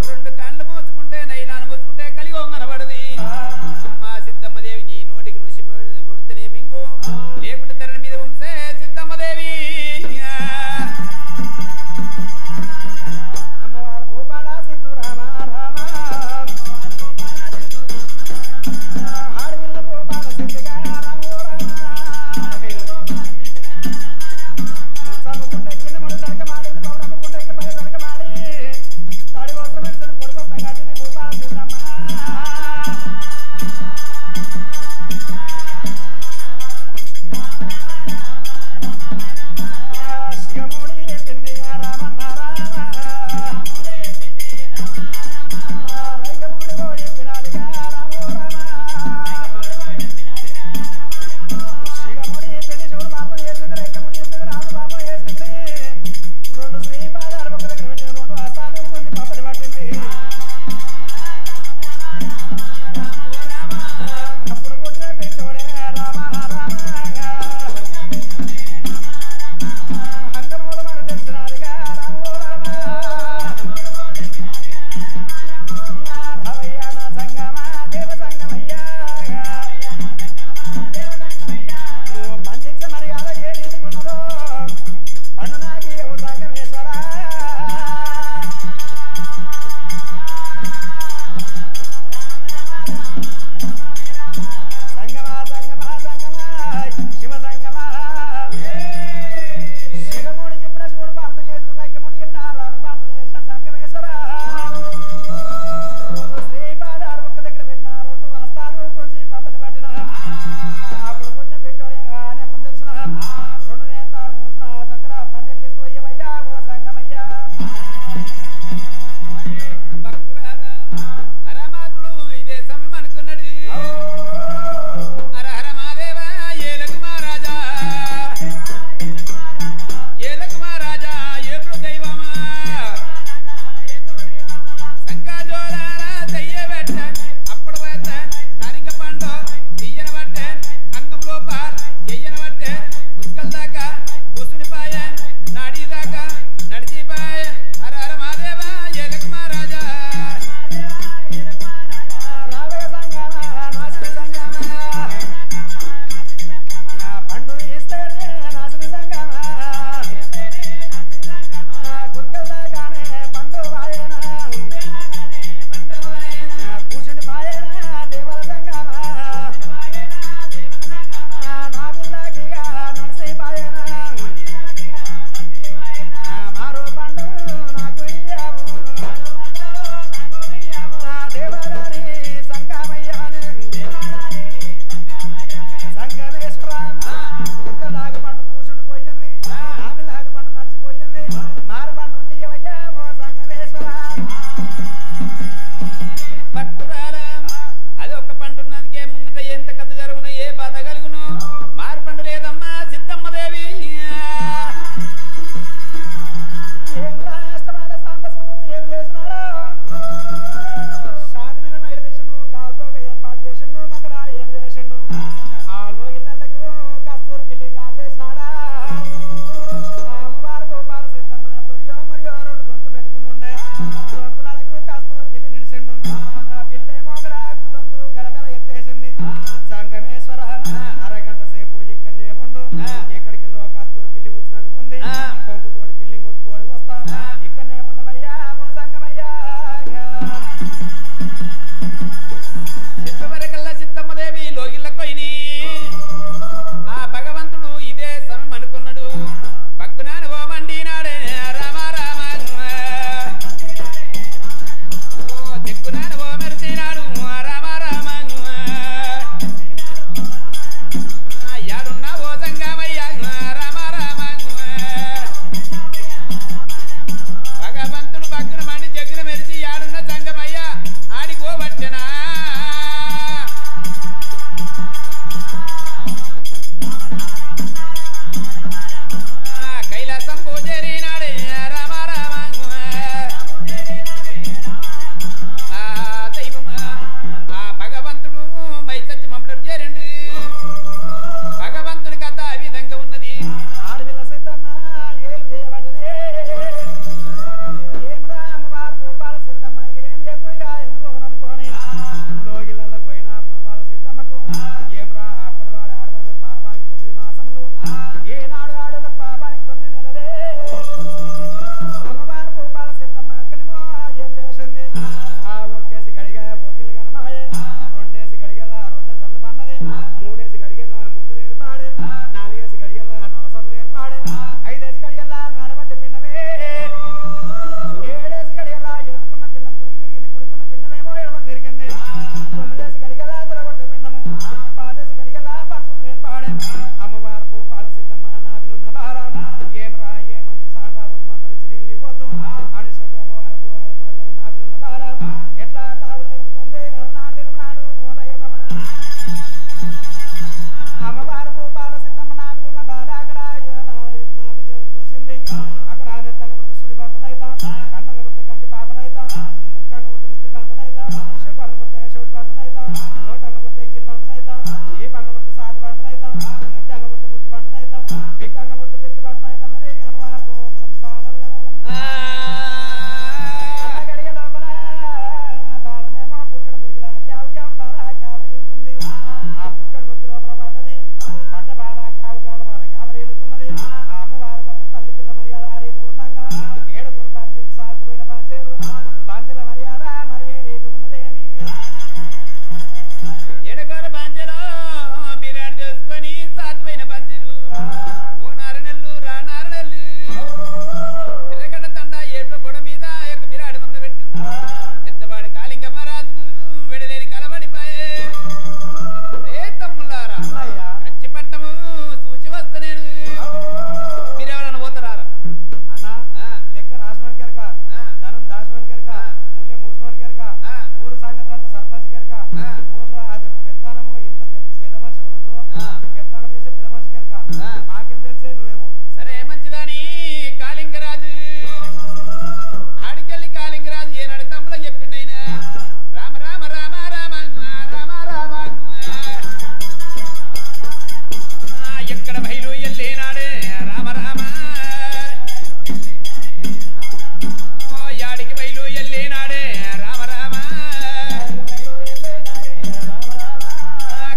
రెండు కళ్ళు మూసుకుంటే నైలాన్ని మూసుకుంటే కలిగి కనబడది మా సిద్ధమ్మదేవి నీ నోటికి ఋషి కొడుతూనే మింగు లేకుంటే తెర మీద ఉంసే సిద్ధమ్మదేవి అమ్మవారు భూపాల సిద్ధు రామ రామ ఆడవిల్ల భూపాల సిద్ధిగా రామో రామ గుండె కింద ముడి దొరక మాడింది పౌరమ్మ గుండెకి పై దొరక మాడి తాడి వస్త్రం పెట్టుకుని పొడి వస్త్రం కట్టింది భూపాల సిద్ధమ్మ శివముడి పిండి రామన్న రామ రైగముడి పోయి పిడాలిగా రామో రామ శివముడి పిండి శివుడు పాపం చేసింది రైగముడి చెప్పింది రాముడు పాపం చేసింది రెండు శ్రీపాదాలు ఒక దగ్గర పెట్టింది రెండు హస్తాలు కొంచెం పప్పది పట్టింది అప్పుడు పుట్టిన పెట్టోడే రామ రామ అంగమూల మన తెలిసినాదిగా రామో రామ రావయ్యా నా సంగమా దేవ సంగమయ్యా నువ్వు పండించ మర్యాద ఏ రీతిగా ఉన్నదో పండు నాకి ఓ సంగమేశ్వరా సంగమా సంగమా సంగమా శివ సంగమా శివముడి చెప్పిన శివుడు ప్రార్థన చేసిన వైకముడి చెప్పిన రాముడు ప్రార్థన చేసిన సంగమేశ్వర రెండు శ్రీపాదాలు ఒక్క దగ్గర పెట్టిన రెండు హస్తాలు కొంచెం పప్పది పట్టిన అప్పుడు పుట్టిన పెట్టోడే అని అంగం తెలిసిన రెండు నేత్రాలు మూసిన అక్కడ పన్నెట్లు ఇస్తూ అయ్యవయ్యా ఓ సంగమయ్యా భక్తురాల హరమాతుడు ఇదే సమయం అనుకున్నాడు హర హర మాదేవ ఏలకు మహారాజా ఏలకు మహారాజా ఏపుడు దైవమా సంకాజోలాల దయ్య పెట్ట అప్పుడు పెట్ట నారింగ పండు తీయన పట్టే అంగం లోపల ఎయ్యన పట్టే ఉత్కల్ తొమ్మిదేసి గడిగల తొలగొట్టే పిండము పాదేసి గడిగల పరసులు ఏర్పాడే అమ్మవారు భూపాల సిద్ధమ్మ నాభిలున్న బాల ఏమరా ఏ మంత్ర సాన్ రాబోతు మంత్రం ఇచ్చి నీళ్ళు ఇవ్వద్దు అని చెప్పి అమ్మవారు నాభిలున్న బాల ఎట్లా తావులు లెంకుతుంది నాడు దినమనాడు అమ్మవారు భూపాల సిద్ధమ్మ నాభిలున్న బాల అక్కడ నాభి చూసింది అక్కడ నెత్తగా పడితే సుడి బండునైతా కన్నంగా పడితే కంటి పాపనైతా ముక్కంగా పడితే ముక్కిడి బండునైతా శవంగా పడితే శివుడి బండునైతా నోటంగా పడితే ఎంగిలి బండునైతా ఈ పంగ పడితే సాది బండునైతా ముట్టంగా పడితే మురికి బండునైతా పిక్కంగా పడితే పిరికి బండునైతా అన్నది అమ్మవారు అన్నగడిగే లోపల బాలనేమో పుట్టడు మురికిలా క్యావు క్యావును బాల క్యావరి వెళ్తుంది ఆ పుట్టడు మురికి లోపల పడ్డది పడ్డ బాల క్యావు క్యావును బాల క్యావరి వెళ్తున్నది ఆ అమ్మవారు పక్కన తల్లి పిల్ల మర్యాద ఆ రీతి ఉండగా ఏడుగురు బాంజీలు సాల్తుపోయిన బాంజీలు బాంజీల మర్యాద మరి ఏ రీతి ఉన్నదేమి ఎడగోరు బాంజలో బిరాడు చేసుకొని సాత్వైన బంజీలు ఓ నారనెల్లు రా నారనెల్లు ఎర్రగడ్డ తండ ఏడ్ల బొడ మీద యొక్క బిరాడు మంద పెట్టింది పెద్దవాడు కాళింగ మహారాజుకు వెడలేని కలబడిపాయే ఏ తమ్ముళ్ళారా అన్నయ్య కంచిపట్నము చూసి వస్తా నేను మీరెవరన్నా పోతారా అన్నా లెక్క రాసినోని కెరక ధనం దాసినోని కెరక ముల్లె మూసినోని కెరక ఊరు సంగతి అంతా సర్పంచ్ కెరక ఊరు అది పెత్తనము ఇంట్లో పెద్ద మనిషి ఎవరు ఉంటారో పెత్తనం చేసే పెద్ద మనిషి కెరక మాకేం తెలిసే నువ్వేమో సరే మంచిదాని కాళింగరాజు ఆడికెళ్ళి కాళింగరాజు ఏనాడు తమ్ముల చెప్పిండైనా రామ రామ రామ రామ రామ రామ ఎక్కడ బయలు ఎల్లినాడే రామ రామ యాడికి బయలు ఎల్లినాడే రామ రామ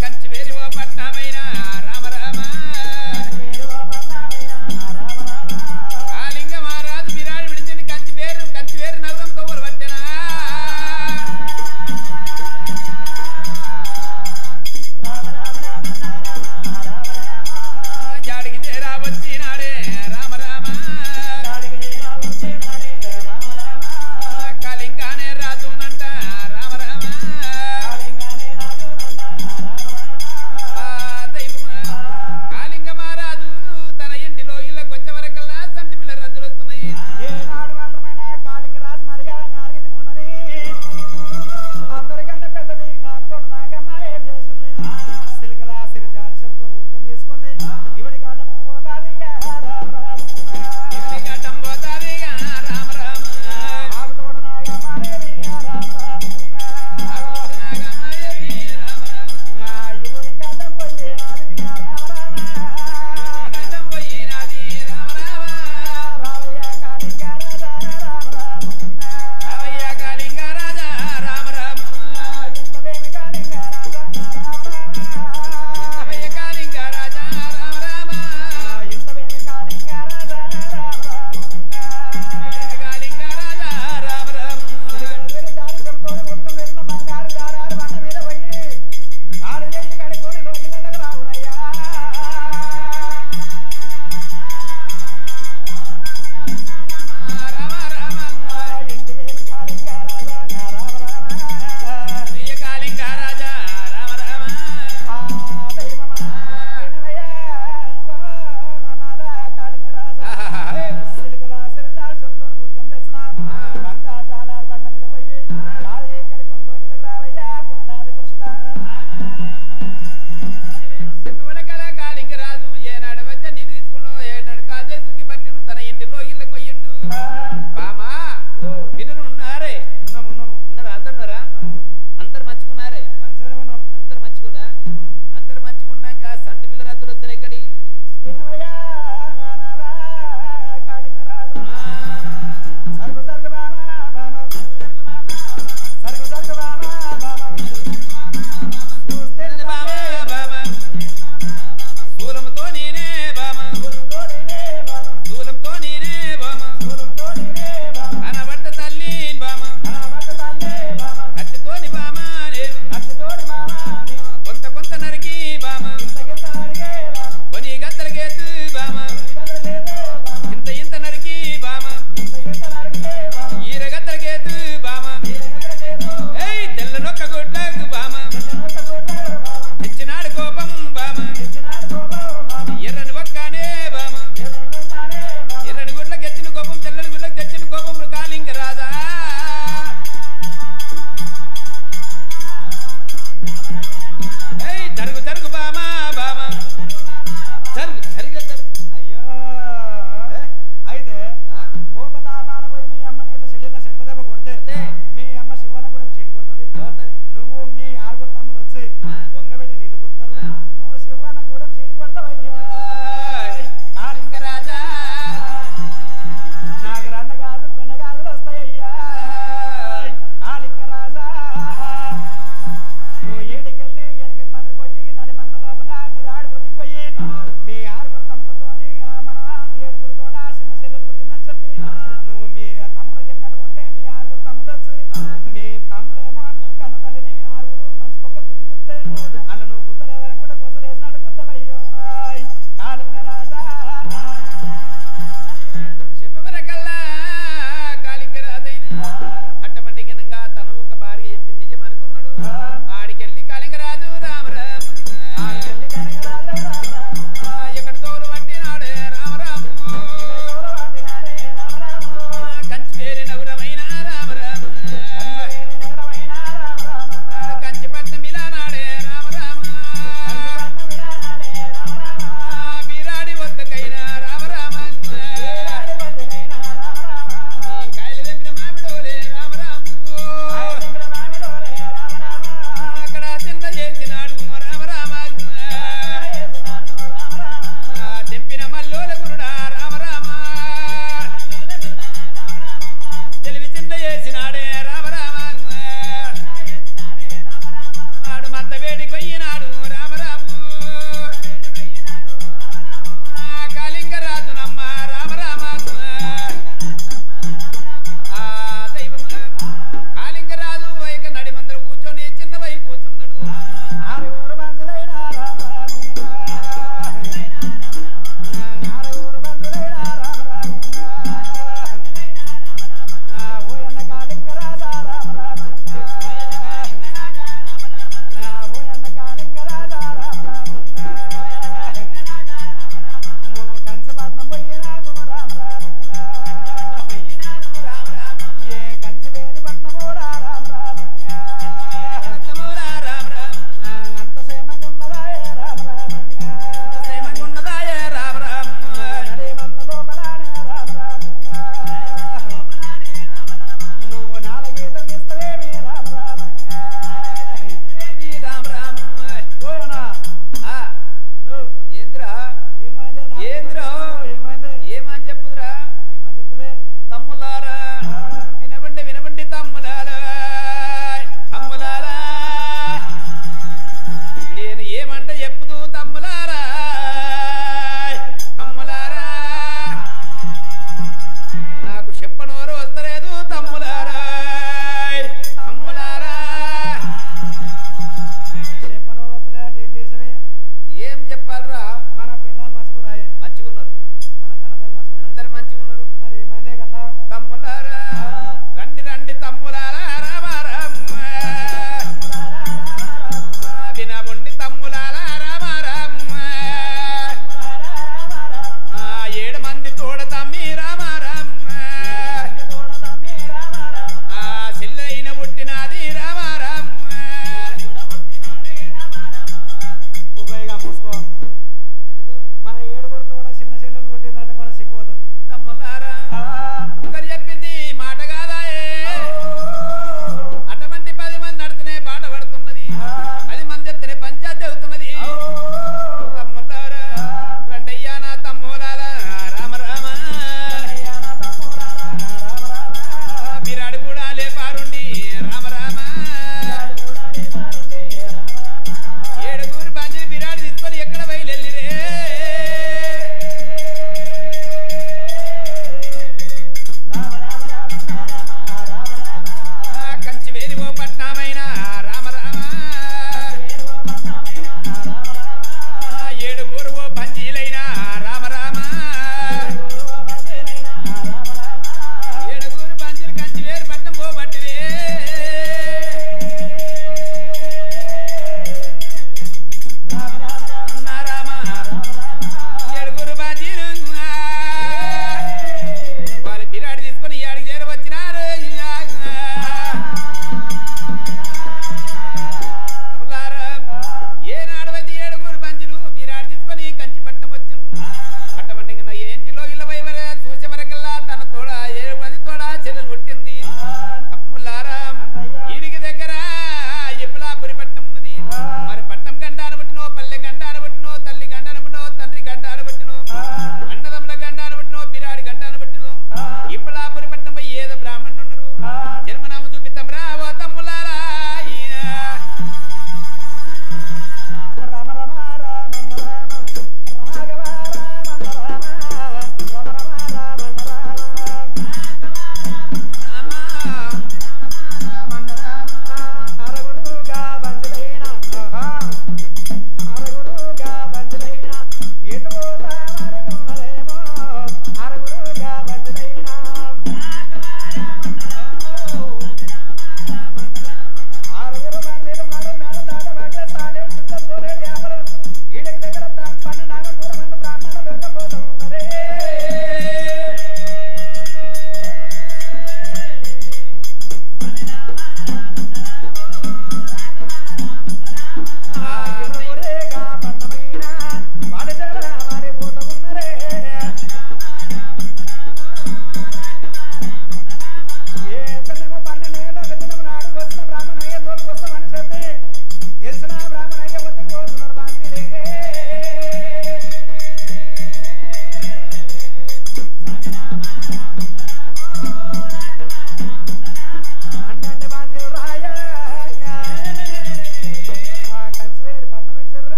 కంచి వేరి ఓ పట్నమైన రామ రామ కాళింగ మహారాజు బిరాడు విడిచింది కంచి వేరు నగరం తోవలు పట్టెనా జాడికి చేరా వచ్చినాడే రామ రామ కాళింగానే రాజునంట రామ రామ దైవమా కాళింగ మహారాజు తన ఇంటిలో ఇళ్ళకి వచ్చే వరకల్లా సంటి పిల్ల రద్దులు వస్తున్నాయి ఏనాడు మాత్రమైన కాళింగరాజు మర్యాద గారికి ఉండని అందరికన్నా పెద్దది తోడు నాగమ్మ ఏం చేసింది సిలికల సిరిజాలిసంతో ఉదకం తీసుకుంది ఇవడి కాటము పోతాది ఇంటి గడ్డం పోతాదిగా రామ రామ ఆకు తోడు నాగమ్మ దేవి నాగమాయవి రామ రామ ఇవడి కాటం పోయినాది గడ్డం పోయినాది రామ రామ రావయ్య కాళింగరాజా రావయ్య కాళింగ రాజా రామ రామ ఇంతవేమి కాళింగరాజా రావయ్య కాళింగ రాజా రామ రామ ఇంతవేమి కాళింగరాజా కాళింగ రాజా రామ రామ జాలిసంతో ఉదకం వేసిన బంగారు దారాలు బండ మీద పోయి కాలు చేసి కడుక్కొని లోకిళ్ళకి రావునయ్యా రామ రామ ఇంటివేమి కాళింగరాజా రామ రామ రావయ్య కాళింగ రాజా రామ రామ దైవమా వినవయ్యా నాదా కాళింగరాజా సిలికల సిరిజాలిసంతో ఉదకం తెచ్చిన బంగారు జాలారు బండ మీద పోయి కాలు చేసి కడుక్కొని లోకిళ్ళకి రావయ్యా పునరాది పురుషుడా చిన్నవడకల కాళింగరాజు ఏనాడు వచ్చా నేను తీసుకున్నావు ఏనాడు కాల్ చేసుకి పట్టిను తన ఇంటిలో ఇళ్ళకి పోయిండు బామా వినరు ఉన్నారే ఉన్నాము ఉన్నారా అందరున్నారా అందరు మంచుకున్నారే మంచిగానే ఉన్నాం అందరు మంచుకున్నా అందరు మంచుకున్నాక సంటి పిల్ల రద్దులు వస్తున్నాయి ఇక్కడి వినవయ్యా నాదా కాళింగరాజా సరుకు సరుకు బామా సరుకు సరుకు బామా చూస్తే బామా బామా శూలంతో నేనే బామా శూలంతో నేనే బామా తోడి ఏయ్ జరుగు జరుగు బామా బామా జరుగు సరిగా జరుగు అయ్యో అయితే కోపతాపాన పోయి మీ అమ్మని ఇట్లా సెటిల్ సెంపదెబ్బ కొడితే మీ అమ్మ శివన కూడా చెడి కొడుతుంది నువ్వు మీ ఆరుగురు తమ్ములు వచ్చి వంగబెట్టి నిన్ను కుత్తారు నువ్వు శివన కూడా చెడి కొడతావయ్యా కాళింగరాజా నాకు రన్న గాజులు పెన్న గాజులు వస్తాయ్యా కాళింగరాజా నువ్వు ఏడికెళ్ళి వెనక మండిపోయి నడి మంద లోపల మీరు ఆడిపోతే పోయి మీ ఆరుగురు తమ్ములతోని మన ఏడుగురితో చిన్న చెల్లెలు పుట్టిందని చెప్పి నువ్వు మీ తమ్ముడు చెప్పినట్టు ఉంటే మీ ఆరుగురు తమ్ముడు వచ్చి మీ తమ్ములేమో మీ కన్న తల్లిని ఆరుగురు మనిషికొక్క గుద్దు గుద్దే అలా నువ్వు గుద్దలేదనుకుంటే కొసరేసినట్టు గుద్దవయ్యో కాళింగరాజా చెప్పవరకల్లా కాళింగరాజైన అట్టమంటి ఘనంగా తన ఒక భార్య చెప్పింది నిజమనుకున్నాడు ఆడికెళ్ళి కాళింగరాజు రామరామ ఎక్కడ తోలు పట్టినాడే రామరాము కంచి వేరే నగరమైన రామరామ కంచి పట్నం ఇలానాడే రామరామ వీరాడి వద్దకైనా రామరామ కాయలు తెంపిన మామిడోలే రామరాము అక్కడ చిన్న చేసినాడు రామరామ తెంపిన మల్లోల గురుడా రామరామ తెలివి చిన్న చేసినాడే రామరామ ఆడు మంత వేడికి పోయినాడు రామరాము కాళింగరాజు నమ్మ రామరామ దైవం కాళింగరాజు వైక నడి మందర కూర్చొని చిన్న వై కూర్చున్నాడు ఆరుగురు బంధులైన ఆరుగురు బంధులైన ఓయన్న కాళింగరాజా ఓయన్న కాళింగరాజా నువ్వు కంచపట్నం పోయినావు ఏ కంచి వేరు పట్నము అంత క్షేమంగా ఉన్నదా ఉన్నదాయే రామరామ నడే మంద లోపలానే నువ్వు నాలుగీతలు ఇస్తవేమి రామరామ పోనా అను ఏంద్రా ఏమైందే ఏంద్రా? ఏమైందే ఏమని చెప్పుదురా ఏమని చెప్తావే తమ్ములారా వినబండి వినబండి తమ్ములారా తమ్ములారా నేను ఏమంట చెప్పుదు తమ్ములారా తమ్ములారా నాకు చెప్పనోరు వస్తలేదు తమ్ములారా తమ్ములారా చెప్పను వస్తలేదంటే ఏం చేసావే ఏం చెప్పాలరా మన పిల్లలు మంచిగురాయే మంచిగున్నారు మన కన్నతలు మంచిగున్నారు అందరు మంచిగున్నారు మరి ఏమైందే గట్లా తమ్ములారా రండి రండి తమ్ములారా రామారామ వినబొండి తమ్ములారా రామారామ 7 మంది తోడ తమ్మి రామారామ సిల్లైన పుట్టినది రామారామ ఉభయగా మూసుకో ఎందుకు మన ఏడుగురితో కూడా చిన్న చెల్లెలు పుట్టిందంటే మన సిగ్గుపోతుంది తమ్ములారా ఒక్కరు చెప్పింది మాట కాదాయే అటువంటి 10 మంది నడుతునే పాట పడుతున్నది 10 మంది చెప్తేనే పంచాయతీ అవుతున్నది తమ్ములారా రండయ్యా నా తమ్ములారా రామరామ విరాడు కూడా లేపారుండి రామరామ 7 బంజి విరాడు తీసుకొని ఎక్కడ బయలుదేరిరే కంచి వేదివో పట్నమైన రామరామ 7 ఓ పంజీలైన రామరామ 7 పంజీలు కంచి వేరు పట్నం పోబట్టిరే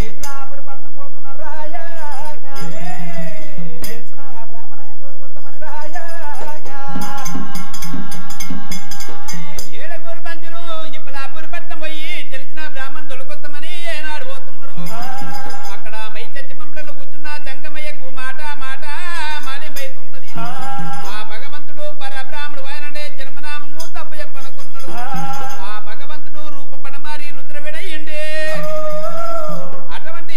ఇట్లాపురి పట్నం పోతున్నారు రాయ తెలిసిన బ్రాహ్మణ ఎంతవరకు వస్తామని రాయ ఏడుగురు పంచులు ఇప్పలాపురి పట్టం పోయి తెలిసిన బ్రాహ్మణ దొలకొస్తామని ఏనాడు పోతున్నారు అక్కడ మై చచ్చి మంబడలో కూర్చున్న జంగమయ్యకు మాట మాట మాలింపైతున్నది ఆ భగవంతుడు పరబ్రాహ్మడు ఆయనంటే జన్మనామము తప్పు చెప్పనుకున్నాడు ఆ భగవంతుడు రూపం పడమారి రుద్రవిడయ్యండి అటువంటి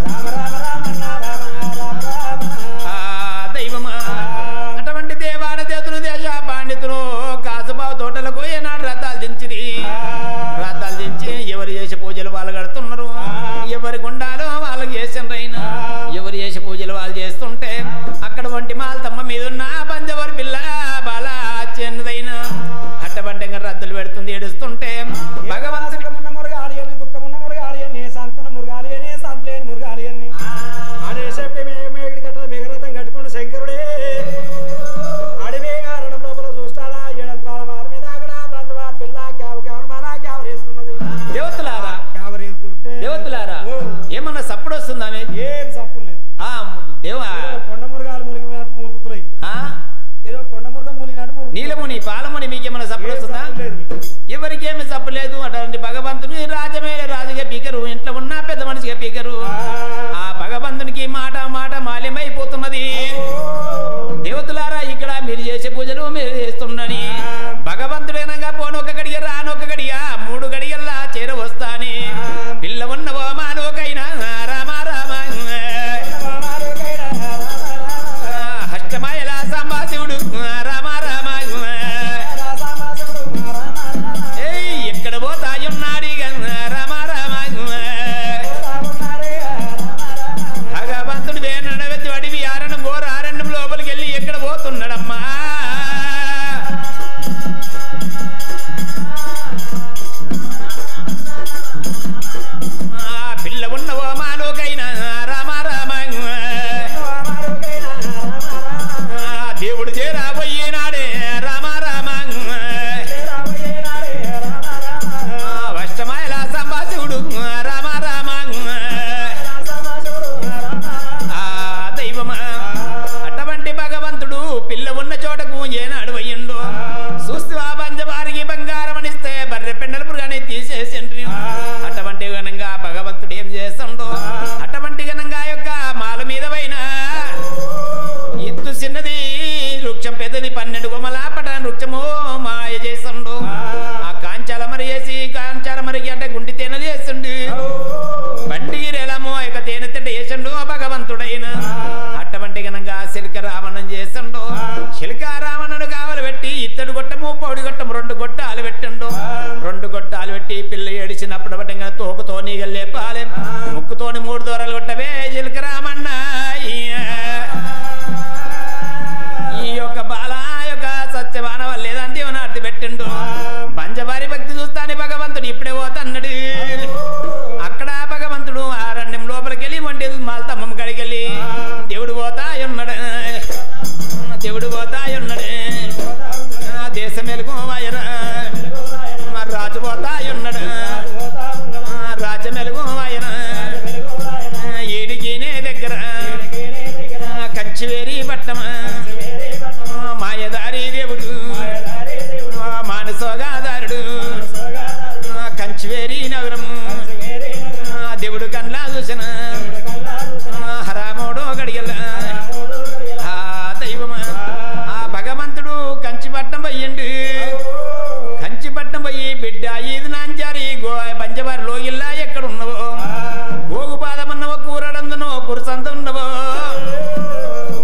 రామ రామ రామ రామ దేవా కొండ మురుగాలు మునిగినట్టు మురుగుతున్నాయి. ఆ? ఏదో కొండ మురుగ మునిగినట్టు మురుగు. నీలముని పాలముని మీకేమైనా సప్పుడు వస్తుందా? ఎవరికేమి సప్పు లేదు. అటువంటి భగవంతుని రాజమేల రాజుగా పీకరు, ఇంట్లో ఉన్న పెద్ద మనిషిగా పీకరు. ఆ భగవంతునికి మాట మాట మాల్యమైపోతున్నది. దేవతలారా ఇక్కడ మీరు చేసే పూజలు మీరు చేస్తుండని భగవంతుడేనగా పోనొక గడియ రానొక గడియ 3 గడియల్లా చేర వస్తాని పిల్ల ఉన్నవో మానోకైనా రామ రామ హష్టమాయల సంభాషివుడు రామ రామ ఎక్కడ పోతాయున్నాడు రామ రామ భగవంతుడు వేనడవెత్తి అడివి ఆరణం గోర ఆరణ్యం లోపలికి వెళ్ళి ఎక్కడ పోతున్నాడమ్మా? పిల్ల ఉన్నవో మాలోకైనా రామ రామ దేవుడు చేరాబోయేనాడే రామ రామ వష్టమాయల సంభాషివుడు రామ రామ దైవమా అటువంటి భగవంతుడు పిల్ల ఉన్న చోటకు ఏనాడు అయ్యిండు. చూస్తూ ఆ పంచవారికి బంగారం అనిస్తే బర్రె పెండల పురుగానే తీసేసిండ్రి. అటువంటి ఘనంగా భగవంతుడు ఏం చేస్తుండో అటువంటి ఘనంగా యొక్క మాల మీద పైన ఇత్తు చిన్నది వృక్షం పెద్దది 12 కొమ్మలాపట వృక్షము మాయ చేస్తుండు. ఆ కాంచాల మరి వేసి కాంచాల మరికి అంటే గుంటి తేనెలు వేస్తుండు. బండికి రేలము ఇక తేనె తింట వేసిండు ఆ భగవంతుడైన. అటువంటి ఘనంగా శిల్క రావణం చేస్తుండు. శిల్క రావణను కావలు పెట్టి ఇత్తడి గొట్టము పౌడి గొట్టము 2 గొట్టాలు పెట్టండు. 2 గొట్టాలు పెట్టి పిల్ల ఏడిచినప్పుడు బట్టి తోకతో నీగలు లేపాలి, ముక్కుతోని 3 దూరాలు కొట్టవే శిల్క రామన్న. ఈ యొక్క బాల యొక్క సత్యవాన వల్లేదని దేవునార్తి పెట్టిండు. పంచవారి భక్తి చూస్తాని భగవంతుడు ఇప్పుడే పోతన్నాడు. అక్కడ భగవంతుడు ఆరణ్యం లోపలికి వెళ్ళి వంటి మాల్తమ్మం కడికెళ్ళి దేవుడు పోతాయున్నాడు. దేవుడు పోతాయున్నాడు. దేశం వెలుగు వాయరా రాజు పోతాయున్నాడు. రాజ్యం వెలుగు వాయరా ఏడికినే దగ్గర కంచివేరి పట్టమా మాయదారి దేవుడు మానసోగాదారుడు కంచివేరి నగరము దేవుడు కన్లా చూసిన హరామోడో గడియల దైవమా ఆ భగవంతుడు కంచిపట్నం పోయిండు. కంచిపట్నం పోయి బిడ్డ ఈది నాంచారి పంచవారి లోగిల్లా ఎక్కడ ఉన్నవో గోగు పాదమన్నవో కూరడందున్నవో కురసంత ఉన్నవో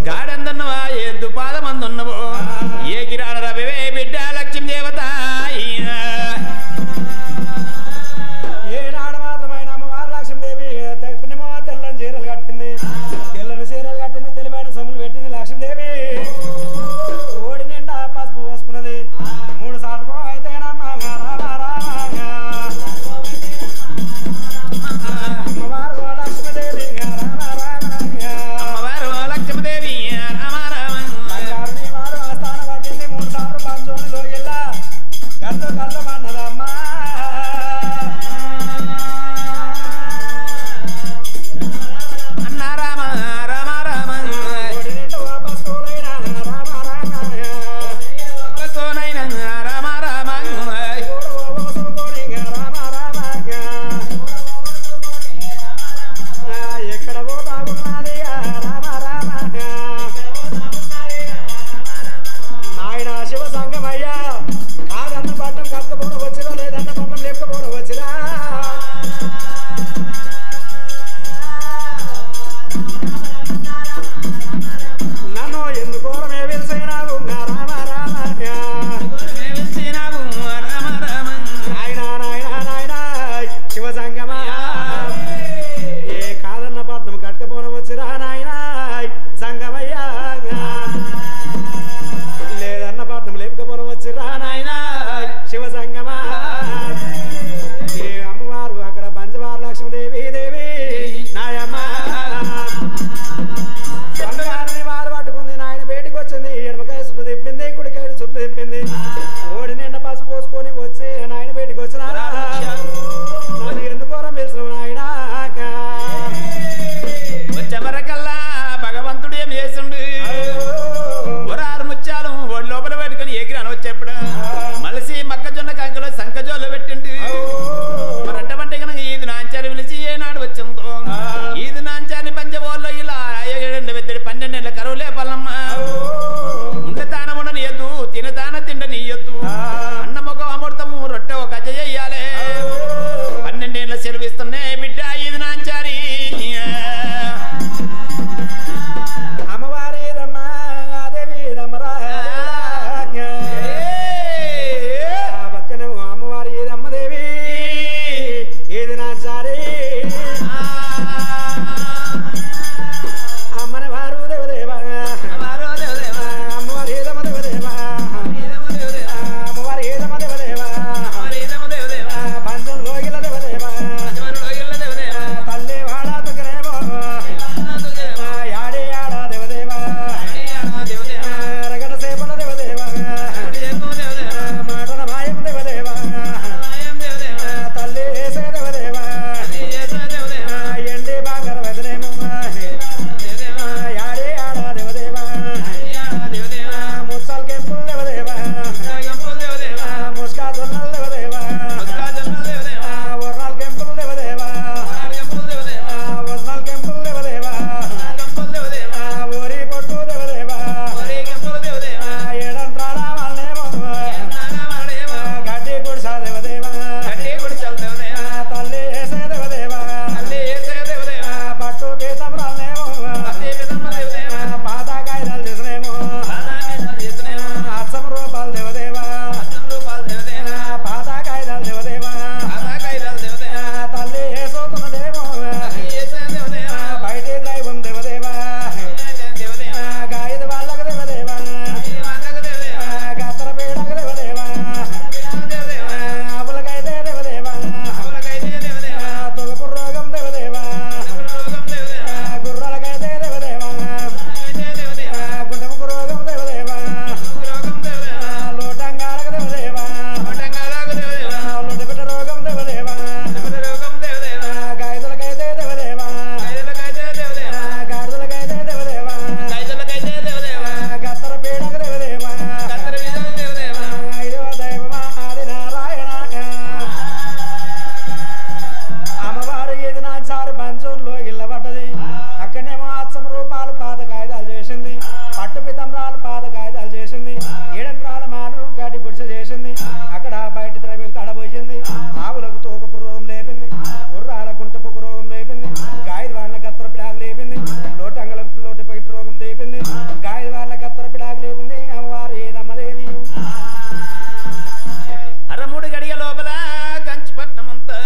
గాడందున్నవా ఎద్దు పాదమందున్నవో ఏ గిరాడ రవే బిడ్డ లక్ష్మీ దేవత ఏనాడు మాత్రమైన అమ్మవారు లక్ష్మీదేవి తెల్లని చీరలు కట్టింది. తెల్లని చీరలు కట్టింది, తెలివైన సొమ్ములు పెట్టింది లక్ష్మీదేవి. ఓడి నిండా పసుపు పోసుకున్నది. 3 సార్లు అయితే అమ్మవారు లక్ష్మీదేవి అమ్మవారు లక్ష్మీదేవి రామ రామ వారు ఆస్థానం పట్టింది. 3 సార్లు పంచోనిలో ఇలా కళ్ళు కళ్ళు మన్నదమ్మా. అన్న రామ రామ రామ ఓడి నిండా పసుపులైన సోనైన రామ రామ ఎక్కడ పోతా ఉన్నది రామ రామ నాయన శివ సంగమయ్యా. కాదన్న పట్టం కట్టకపోవడం వచ్చిరా, లేదన్న పట్టం లేకపోవడం వచ్చిరా. నన్ను ఎందుకోరమే వెలిసినావు రామ రామ నాయన నాయన నాయన శివ సంగమా. ఏ కాదన్న పట్టం కట్టకపోవడం వచ్చిరా, అమ్మవారి దమ్మ దేవి దమ్మరా పక్కన అమ్మవారి దమ్మదేవి ఏది నాచారి అమ్మని వారు దేవదేవ అమ్మవారి దమ్మ దేవదేవ అమ్మవారి దమ్మ దేవదేవ పంచం లోగిల దేవదేవ తల్లి వాడ తుగరేమో యాడే యాడ దేవదేవ రగడ సేపల దేవదేవ మాటన మాయం దేవదేవ తల్లి వేసే దేవదేవ ఎండి బాగర వదనేమో యాడే యాడ దేవదేవ ముత్సల్ కెంపుల్ దేవదేవ ముస్కా జొన్నల్ దేవదేవ వర్ణాల్ కెంపుల్ దేవదేవ వజ్నాల్ కెంపుల్ దేవదేవ ఊరి పొట్టు దేవదేవ ఏడంత్రాల వాళ్ళేమో గడ్డి గుడిసా దేవదేవ తల్లి వేసే దేవదేవ పట్టు పీతం రాలేమో పాత కాయలు చేసినేమో అచ్చం రూపాలు దేవదేవ పాత కాయలు దేవదేవ తల్లి వేసోతున్నదేమో బయటి దైవం దేవదేవ గాయద వాళ్ళకు దేవదేవ గత్తర పీడకు దేవదేవ ఆవులకైతే దేవదేవ తొగపు రోగం దేవదేవ గుర్రాలకైతే దేవదేవ గుండెముకు రోగం దేవదేవ లోటంగాలకు దేవదేవ లొట్టపెట్ట రోగం దేవదేవ గాయదులకైతే దేవదేవ గాడిదలకైతే దేవదేవ గత్తర పీడకు దేవదేవ ఐదవ దైవమా ఆది నారాయణ అమ్మవారు ఏది నాచారు పంచంలో ఇళ్ళబడ్డది అక్కడనేమో అచ్చం రూపాలు పాత కాగితాలు చేసింది పట్టు పితంరాలు పాత కాగితాలు చేసింది ఏడంత్రాల మాలు గడ్డి గుడిసె చేసింది అక్కడ బయట ద్రవ్యం కడబోయింది ఆవులకు తోకపు రోగం లేపింది గుర్రాల గుంటపుకు రోగం లేపింది గాయద వాళ్ళ గత్తర పిడాకు లేపింది లోటంగలకు లోటు పెట్టి రోగం లేపింది గాయద వాళ్ళ గత్తర పిడాకు లేపింది అమ్మవారు ఏదమ్మదేవి అరమూడు గడియ లోపల కంచిపట్నం అంతా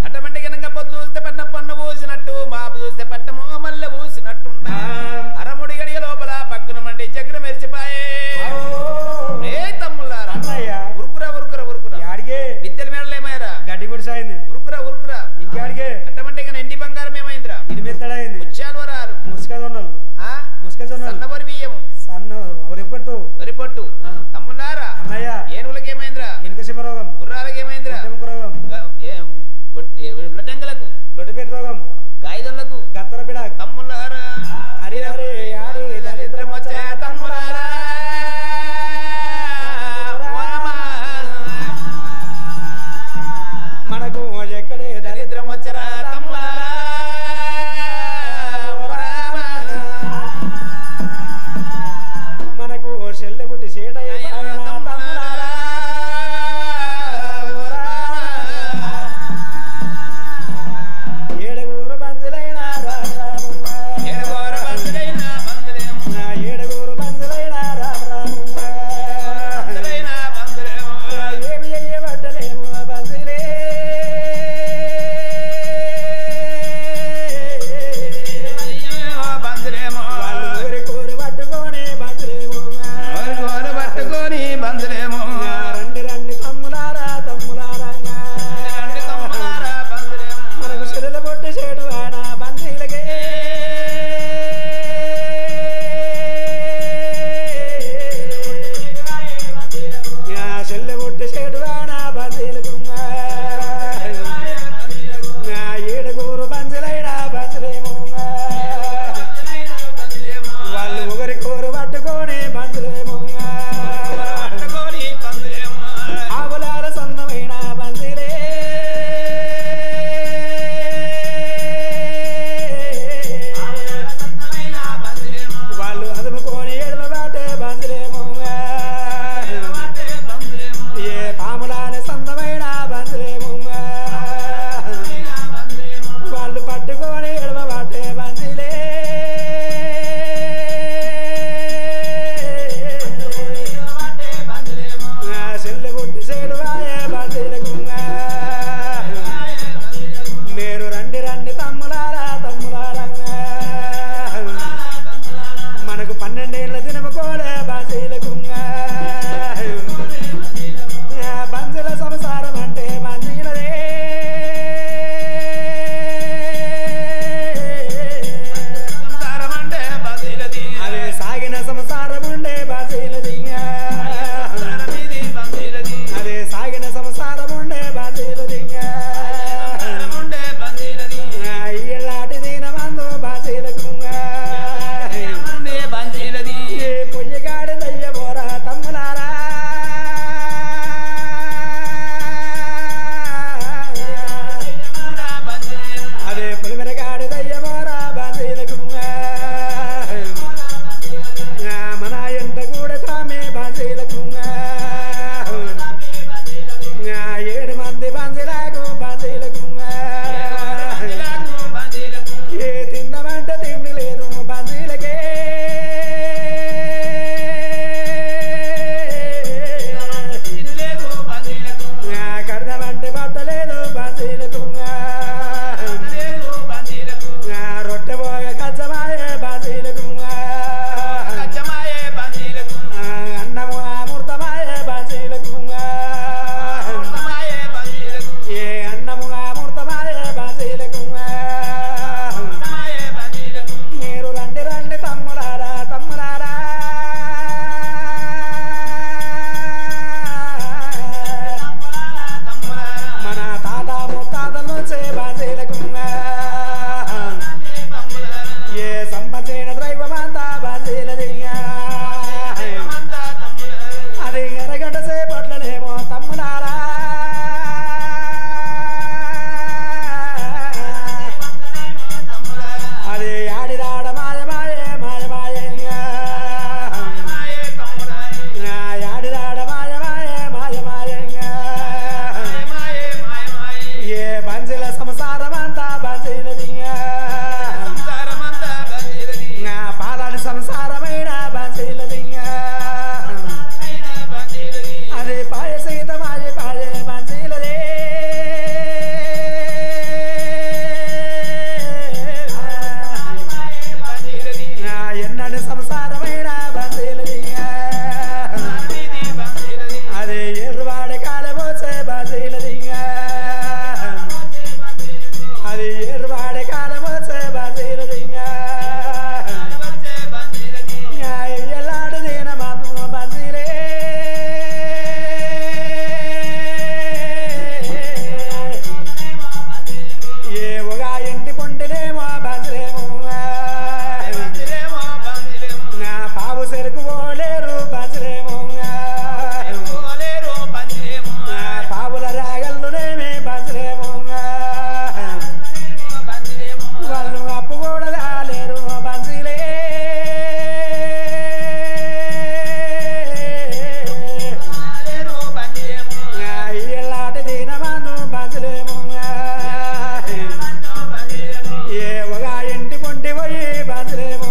అటువంటి గనక పొద్దు చూస్తే పట్నం పన్ను పూసినట్టు మాపు చూస్తే పట్టము మల్లె పూసినట్టుండా అరమూడి గడియ లోపల పక్కన మండి చక్ర మెరిచిపాయే ఏ తమ్ముళ్ళారా అన్నయ్య ఉరుకురా ఉరుకురా ఉరుకురా యాడిగే విద్యల మేడలేమాయరా గడ్డి గుడిసైంది ఉరుకురా ఉరుకురా ఇంకాడిగే అటువంటి గన ఎండి బంగారం ఏమైందిరా ఇది మెత్తడైంది ముత్యాలు వరాలు ముసుకజొన్నలు ఆ ముసుకజొన్నలు సన్నబరి బియ్యము సన్న వరిపట్టు వరి పొట్టు తమ్ముళ్ళారా అన్నయ్య ఏనుగులకి ఏమైందిరా ఇనుక శివ రోగం గుర్రాలకి ఏమైందిరా గుంటెముక రోగం లటంగలకు లొట్టపెట్ట రోగం గాయదొల్లకు గత్తర పిడాకు తమ్ముళ్ళారా హరి హరి యాడి దరిద్రం వచ్చే తమ్ములారా మనకు ఎక్కడే దరిద్రం వచ్చరా తమ్ములారా మనకు చెల్లె పుట్టి చీట ఏ తిందమంటే తిండి లేదు బందీలకే కడదామంటే బట్టలేదు బందీలకు రొట్టె పోగ కచ్చమాయే బందీలకు అన్నము అమృతమాయే బందీలకు ఏ అన్నము అమృతమాయే బందీలకు మీరు రండి రండి తమ్ములారా తమ్ములారా మన తాత ముత్తాతల నుంచే బందీలకు ఏ సంబంధించిన ద్రైవమంతా బందీలది అది ఎరగంట సేపట్లనేమో తమ్ములారా అది ఆడిరాడ మాయమాయే మాయమాయే ఆడిరాడ మాయమాయే మాయమాయే ఏ బంజీల సంసారమంతా బంజీలది పాలని సంసారమైన బంజీలది అది పాయ సీత మాయ పాయ బంజీలదే ఎన్నడి సంసారమైన బంజీలది అది ఎర్రవాడి కాలమోసే బంజీలది అది ఎర్రవాడి కాలమోసే బంజీలది ఎల్లాడు దీన మాత్రం బంజీలే ఏ ఒక ఇంటి పొంటినేమో బంజలేమో నా పావు సెరుకు పోలేరు బంజలేమో పావుల రాగల్లునేమే బంజలేమో వాళ్ళు అప్పు కూడా రాలేరు బంజీలే ఎల్లాటి దీనమాను బంజలేమో ఏ ఒక ఇంటి పొంటి పోయి బంజలేమో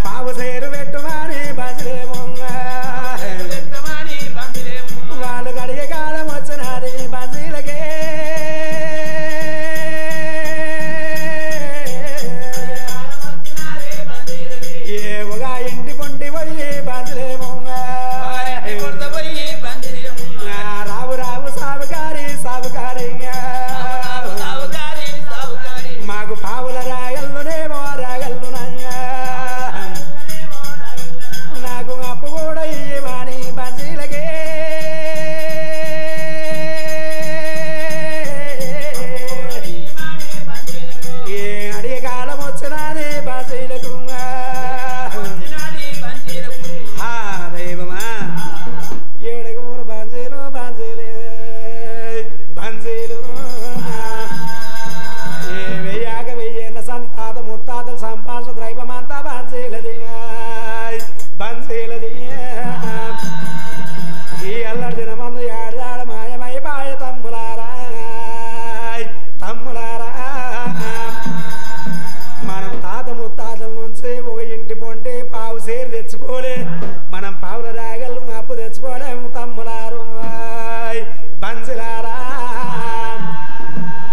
పావు సేరు పెట్టుమని బంజలేమో వాళ్ళు గడిగే కాలం వచ్చినది బంజీలకే ఏ ఒక ఇంటి పొంటి పోయి బంజలేమో రావు రావు సావుకారి సావుకారి మాకు పావుల రాగల్లునేమో రాగల్లునయ్యా నాకు అప్పు కూడా ఇవ్వని బంజీలకే ఏ అడిగే కాలం వచ్చినది బంజీలకు హా దైవమా ఏడుగురు బంజీలు బంజీలే బంజీలు ఏ వెయ్యాక వెయ్యేళ్ళ సంత తాత ముత్తాతలు సంపాదన ద్రైవమంతా బంజీలది బంజీలది ఈ అల్లడి దినమందు ఏడాడ మాయమై పాయ తమ్ములారా తమ్ములారా మనం తాత ముత్తాతల నుంచి ఒక ఇంటి పొంటి పావు సేరు తెచ్చుకోలే మనం పావుల రాగలు అప్పు తెచ్చుకోలేము తమ్ములారు బంజులారా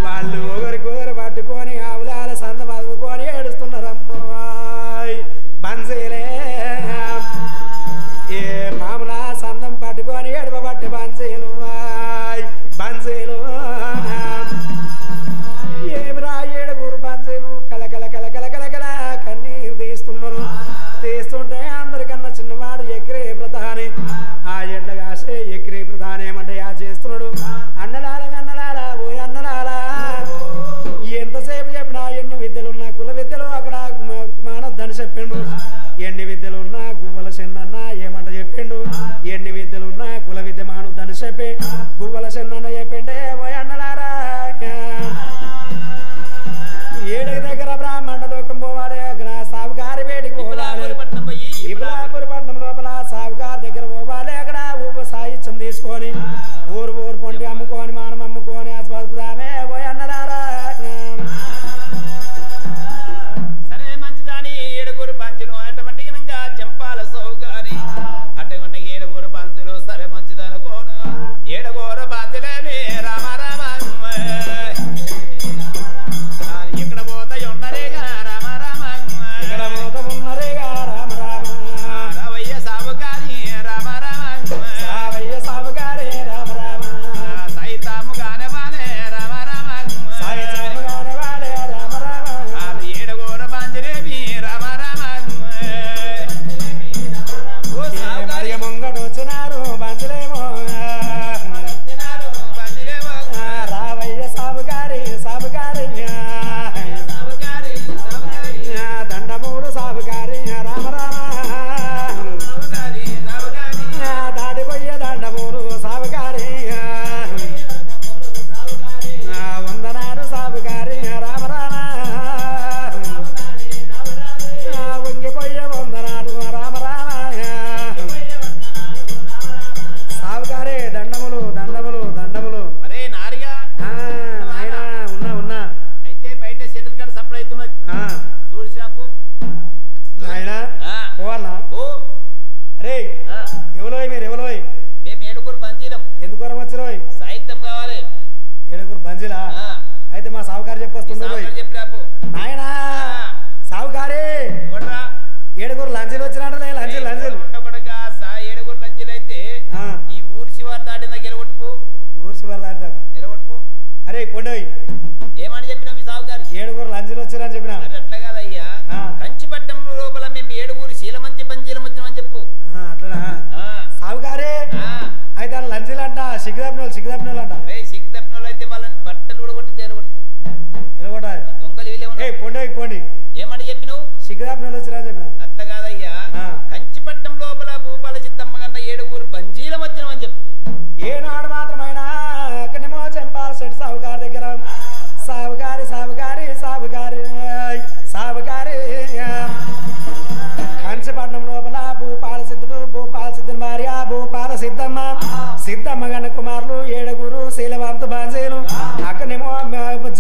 వాళ్ళు ఒకరికొకరు పట్టుకొని ఆవులాల సంద పదుకొని ఏడుస్తున్నారమ్మాయి బంజీలే ఏ పాముల సందం పట్టుకొని ఏడవబట్టి బంజీలు బంజీలు ఏమిరా ఏడుగురు బంజీలు కలకల కలకల కలకల కన్నీరు తీస్తున్నారు తీస్తుంటే అందరికన్నా చిన్నవాడు ఎక్కిరే ప్రధాని ఆ ఎడ్ల కాసే ఎక్కిరే ప్రధాని ఏమంటే యా చేస్తున్నాడు అన్నలాల అన్నలాల ఓ అన్నలాల ఎంతసేపు చెప్పినా ఎన్ని విద్యలున్నా కుల విద్యలు అక్కడ మానొద్దని చెప్పిండు ఎన్ని విద్యలున్నా గువ్వల చెన్నన్న ఏమంట చెప్పిండు ఎన్ని విద్యలున్నా కుల విద్య మానొద్దని చెప్పి గువ్వల చెన్నన్న చెప్పిండే ఓ అన్నలారా ఏడుగు దగ్గర బ్రాహ్మణ లోకం పోవాలి అక్కడ సావుకారి వేడికి పోవాలి ఇబ్లాపూర్ పట్నం లోపల సావుకారి దగ్గర పోవాలి అక్కడ సాహిత్యం తీసుకొని ఊరు ఊరు పొంటి అమ్ముకొని మనం అమ్ముకొని బతుకుదామే ఓ అన్నలారా అయితే మా సావుకారు చెప్పొస్తుండ్రు పోయి. చెప్పిరాపు నాయనా సావుకారే ఏడుగురు లంచీలు వచ్చినట్లే లంచీలు లంచీలు ఏడుగురు లంచీలు అయితే ఈ ఊరు శివారు దాటిన గెలగొట్టుకు ఈ ఊరు శివారు దాటిదాకా గెలగొట్టుకు అరే కొండోయ్ ఏమని చెప్పినా మీ సావుకారు ఏడుగురు లంచీలు వచ్చిరని చెప్పిన అట్లా కాదయ్యా కంచిపట్నం లోపల మేము ఏడుగురు శీలమంచి పంచీలం వచ్చినామని చెప్పు అట్లా సావుకారే అయితే లంచీలు అంట సిగ్గుదప్పిన వాళ్ళు అంట రే సిగ్గు తప్పిన వాళ్ళు అయితే వాళ్ళని బట్టలు కూడా కొట్టి తేలగొట్టు నిలబడాలి దొంగలు వీళ్ళే పొండోయ్ పోండి ఏమని చెప్పినావు సిగ్గుదప్పిన వాళ్ళు వచ్చిరా చెప్పిన అట్లా కాదయ్యా కంచిపట్నం లోపల భూపాల సిద్ధమ్మ కన్నా ఏడుగురు పంచీలం వచ్చినామని చెప్పు ఏనాడు మాత్రమైనా అక్కడేమో చెంపాల సెట్ సావుకారి దగ్గర సావుకారి సావుకారి సావుకారి సావుకారి కంచిపట్నం లోపల భూపాల సిద్ధుని భార్య భూపాల సిద్ధమ్మ గన్న కుమారులు ఏడుగురు శీలవంత బాంజీలు అక్కడేమో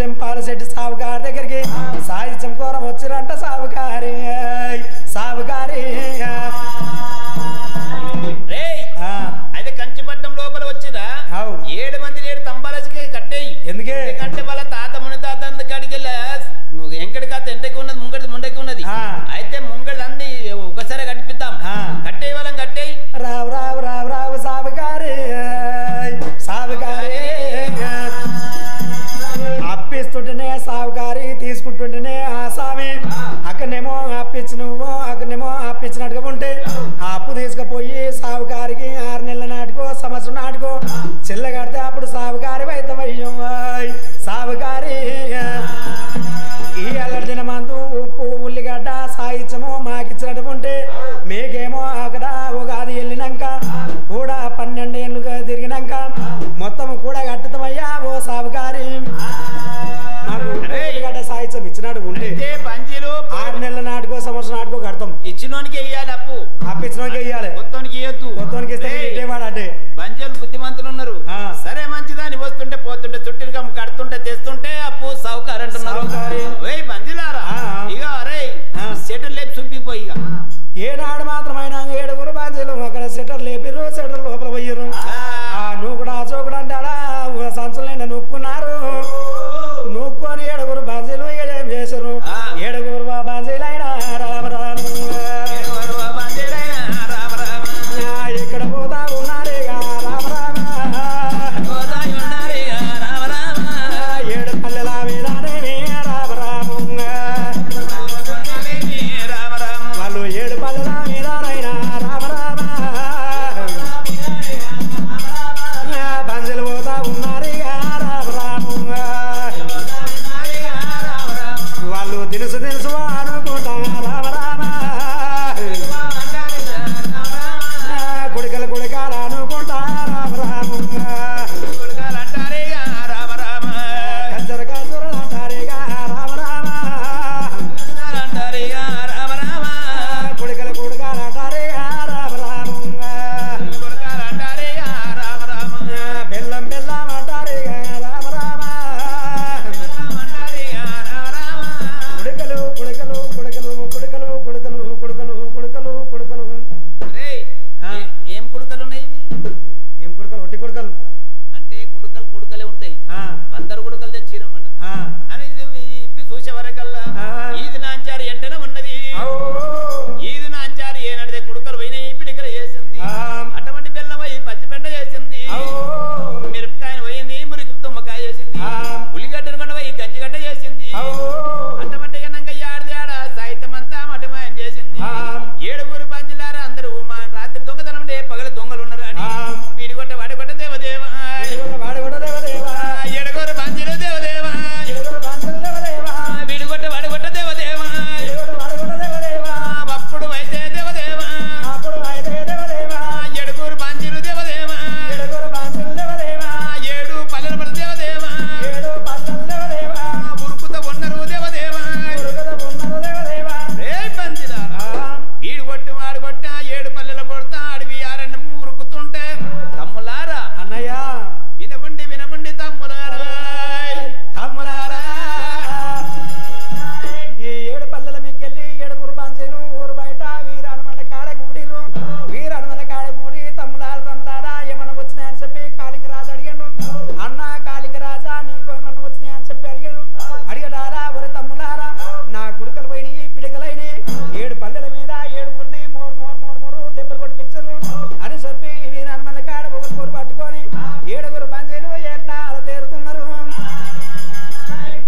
చెంపాల సెట్ సావుకారి దగ్గరికి సాహిత్యం కోర వచ్చిరంట సావుకారి సావుకారి అయితే కంచిపట్నం లోపల వచ్చిరా 7 మంది 7 తంబాలకి కట్టేయి ఎందుకే ఎందుకంటే వాళ్ళ తాత ముని తాత కాడికి ఎంకడి కాత ఎంటకి ఉన్నది ముంగడి ఉన్నది అయితే ముంగడి అన్ని ఒకసారి కట్టిపిద్దాం కట్టేయి వాళ్ళని కట్టేయి రావు రావు రావు రావు సావుకారి సావుకారి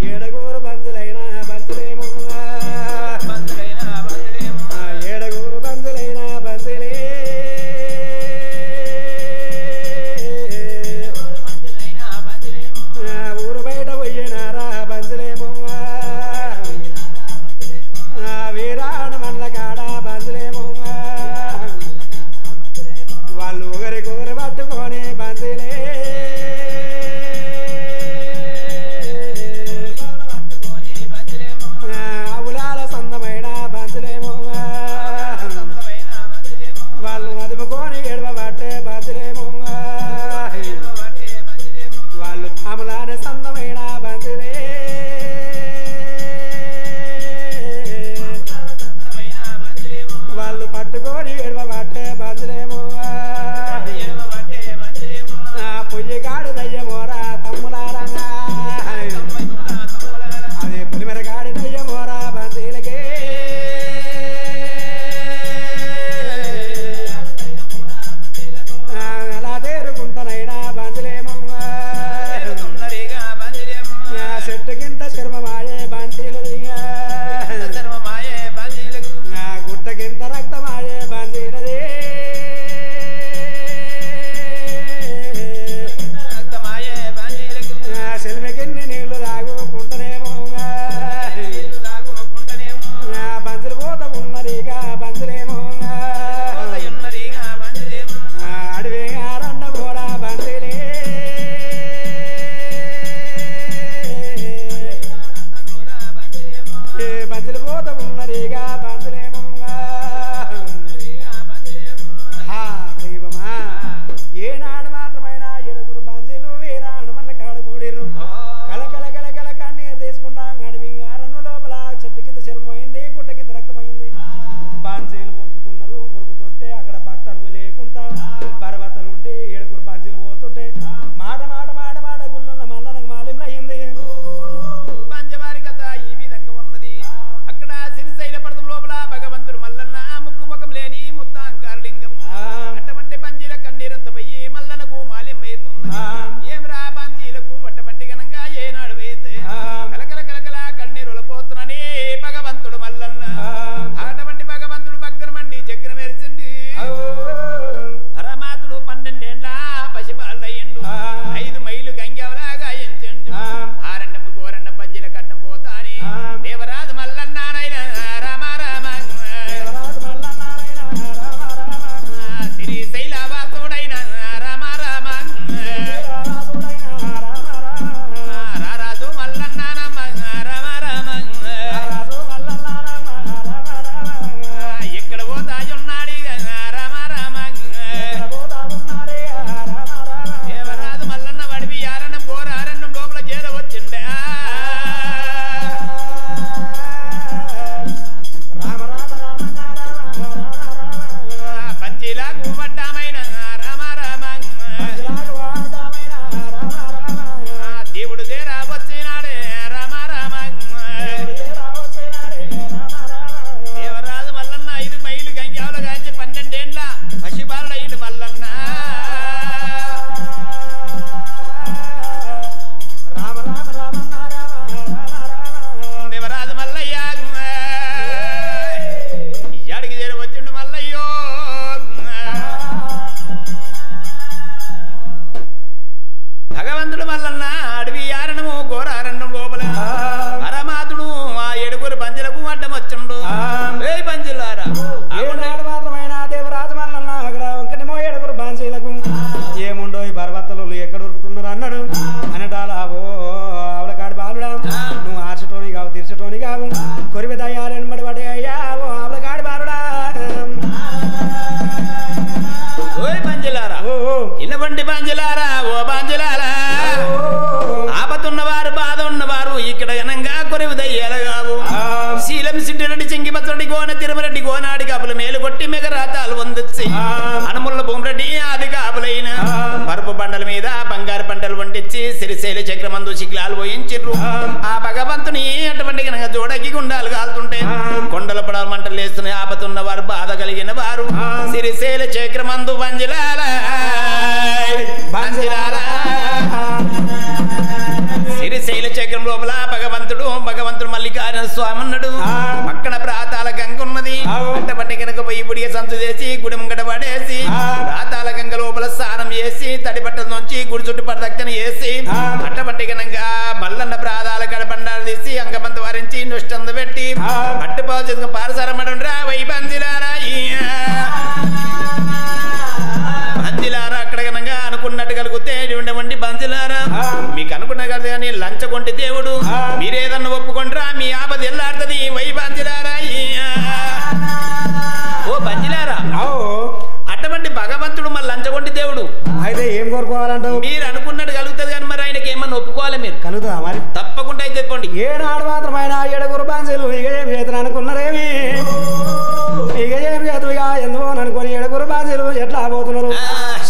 ఏడగూరు బంజులైన బంజులేమో ఏడగూరు బంజులైన బంజులే ఊరు బయట పోయినారా బంజులేమో వీరాణ మల్ల కాడ బంజులేమో వాళ్ళు ఒకరికొకరు పట్టుకొని బంజులే అవులాల సొందమైన బంజులేమో వాళ్ళు మదుపుకొని ఎడవబట్టే బంజులేమో వాళ్ళు పాములానే సొందమైన బంజులే వాళ్ళు పట్టుకొని ఎడవబట్టే బంజులేమో పొయ్యి గాడి దయ్యమోరా తమ్ములారంగా అదే పులిమెర గాడి దయ్యమోరా బంజీలకే అలా తేరుకుంటానైనా బంజులేమో చెట్టు కింద శర్మమాయే బంజీలు గుట్ట కింద రక్తమాయే బంజీలదే సెల్మెకెన్ని నీళ్లు తాగుకుంటనేమో బంజులు పోత ఉన్నదిగా బంజులేమో అడవి ఆరన్న పోరా బంజులే బంజులు పోత ఉన్నదిగా బంజులేమో హా దైవమా ఏనాడు మాత్రమైనా ఏడుగురు బంజులు వీరాడు మళ్ళీ కాడకూడిరు కల కల కల కల కన్నీరు తీసుకుంటాం అడవి అరణ్య లోపల చెట్టు కింద చర్మమైంది గుట్ట కింద రక్తమైంది బాంజీలు ఉరుకుతున్నారు ఉరుకుతుంటే అక్కడ బట్టలు లేకుండా పర్వతలుండి ఏడుగురు బాంజీలు పోతుంటే మాట మాట మాట మాట గుళ్ళున్న మల్లనకు మాలింలు అయింది పంచవారి కథ ఈ విధంగా ఉన్నది. అక్కడ సిరిశైల పర్వతం లోపల భగవంతుడు మల్లన్న ముక్కు ముఖం లేని ముత్తాంకారలింగం అటువంటి పంజీల కన్నీరంత పోయి మల్లనకు మాల్యం వేస్తుంది. ఏం రా పంజీలకు అటువంటి ఘనంగా ఏనాడు వేస్తే కలకల కలకల కన్నీరుల పోతున్నని భగవంతుడు మల్లన్న అటువంటి భగవంతుడు బగ్గరమండి జగ్గిన మెరిసిండి పరమాతుడు 12 ఏళ్ల పసిబాలయ్యిండు 5 మైలు గంగావలాగా ఎంచండు ఆరండం గోరండం పంజీల కట్టం పోతాని దేవరాజు మల్లన్నానైన రామ రామ శ్రీశైల వాసుడైన రామ రామ రారాజు మల్లన్నానమ్మ రామ రామ ఎక్కడ పోతాయున్నాడు రామ రామ దేవరాజు మల్లన్న వడివి ఆరణం గోరారణం లోపల చేరవచ్చిండే పంచీలాగు పడ్డామైన రామ రామ దేవుడు చేరా వచ్చినాడే రామ రామ దేవరాజు మల్లన్న 5 మైలు గంగావుల గాంచి 12 ఏళ్ల పసిబాలుడైండు మల్లన్న దేవరాజు మల్లయ్య ఇయ్యాడికి చేరి వచ్చిండు మల్లయ్యో భగవంతుడు మల్లన్న అడవి ఆరణము ఘోరారణం లోపల పరమాతుడు ఆ 7 పంజలకు అడ్డం వచ్చిండు ఏ పంజులారా ఏనాడు మాత్రమైనా దేవరాజు మల్లన్న అక్కడ ఇంకనేమో 7 బాన్సీలకు ఏముండో ఈ పర్వతలు ఎక్కడ ఉరుకుతున్నారు అన్నాడు అనటాల ఓ ఆవులకాడి బాలుడా నువ్వు ఆర్చటోని కావు తీర్చటోని కావు కొరివి దయ్యాలని పడి అయ్యా ఓ ఆవులకాడి బాలుడా ఓయ్ పంజులారా ఇన్నబండి పంజులారా ఓ పంజులారా ఆపతున్నవారు బాధ ఉన్నవారు ఇక్కడ ఘనంగా కొరివి దయ్యాల కావు శీలం సిట్టిరెడ్డి చెంగి పచ్చడి గోన తిరుమరెడ్డి గోనాడి కాపుల మేలు కొట్టి మెగరాతాలు వందొచ్చి అనుముల్ల భూమిరెడ్డి ఆది కాపులైన పరుపు బండల మీద బంగారు పంటలు వంటించి సిరిశైల చక్రమందు శిఖలాలు పోయించిర్రు ఆ భగవంతుని అటువంటి గనక జోడకి గుండాలు కాలుతుంటే కొండల పడవ మంటలు లేస్తున్నాయి ఆపతున్న వారు బాధ కలిగిన వారు సిరిశైల చక్రమందు బంజిలాల సిరిశైల చక్రం లోపల భగవంతుడు మల్లికార్జున స్వామి ఉన్నాడు పక్కన ప్రాతాల గంగ ఉన్నది అంట పట్టి కనుక పోయి బుడిగ సంచు చేసి గుడి ముంగట పడేసి ప్రాతాల గంగ లోపల స్నానం చేసి తడి బట్టల నుంచి గుడి చుట్టూ పడదక్కన వేసి అట్ట పట్టి కనుక మల్లన్న ప్రాతాల గడబండాలు తీసి అంగమంత వారించి నుష్టంద పెట్టి పట్టుపాలు చేసుకుని పారసారమడుండ్రా వై బందిలారా బందిలారా అక్కడ కనుక అనుకున్నట్టు కలిగితే ఉండి బందిలారా మీకు అనుకున్న కదా కానీ లంచగొంటి దేవుడు మీరేదన్నా ఒప్పుకుంటారా మీ ఆపద ఎల్లాడుతుంది వై బందిలారా ఓ బందిలారా అటువంటి భగవంతుడు మరి లంచగొంటి దేవుడు అయితే ఏం కోరుకోవాలంటావు మీరు అనుకున్నట్టు కలుగుతుంది కానీ మరి ఆయనకి ఏమన్నా ఒప్పుకోవాలి మీరు కలుగుతుందా మరి తప్పకుండా అయితే చెప్పండి ఏనాడు మాత్రమైన 7 బాంసలు ఇక ఏం చేతులు అనుకున్నారేమి ఇక ఏం చేతుగా ఎందుకో అనుకుని 7 బాంసలు ఎట్లా పోతున్నారు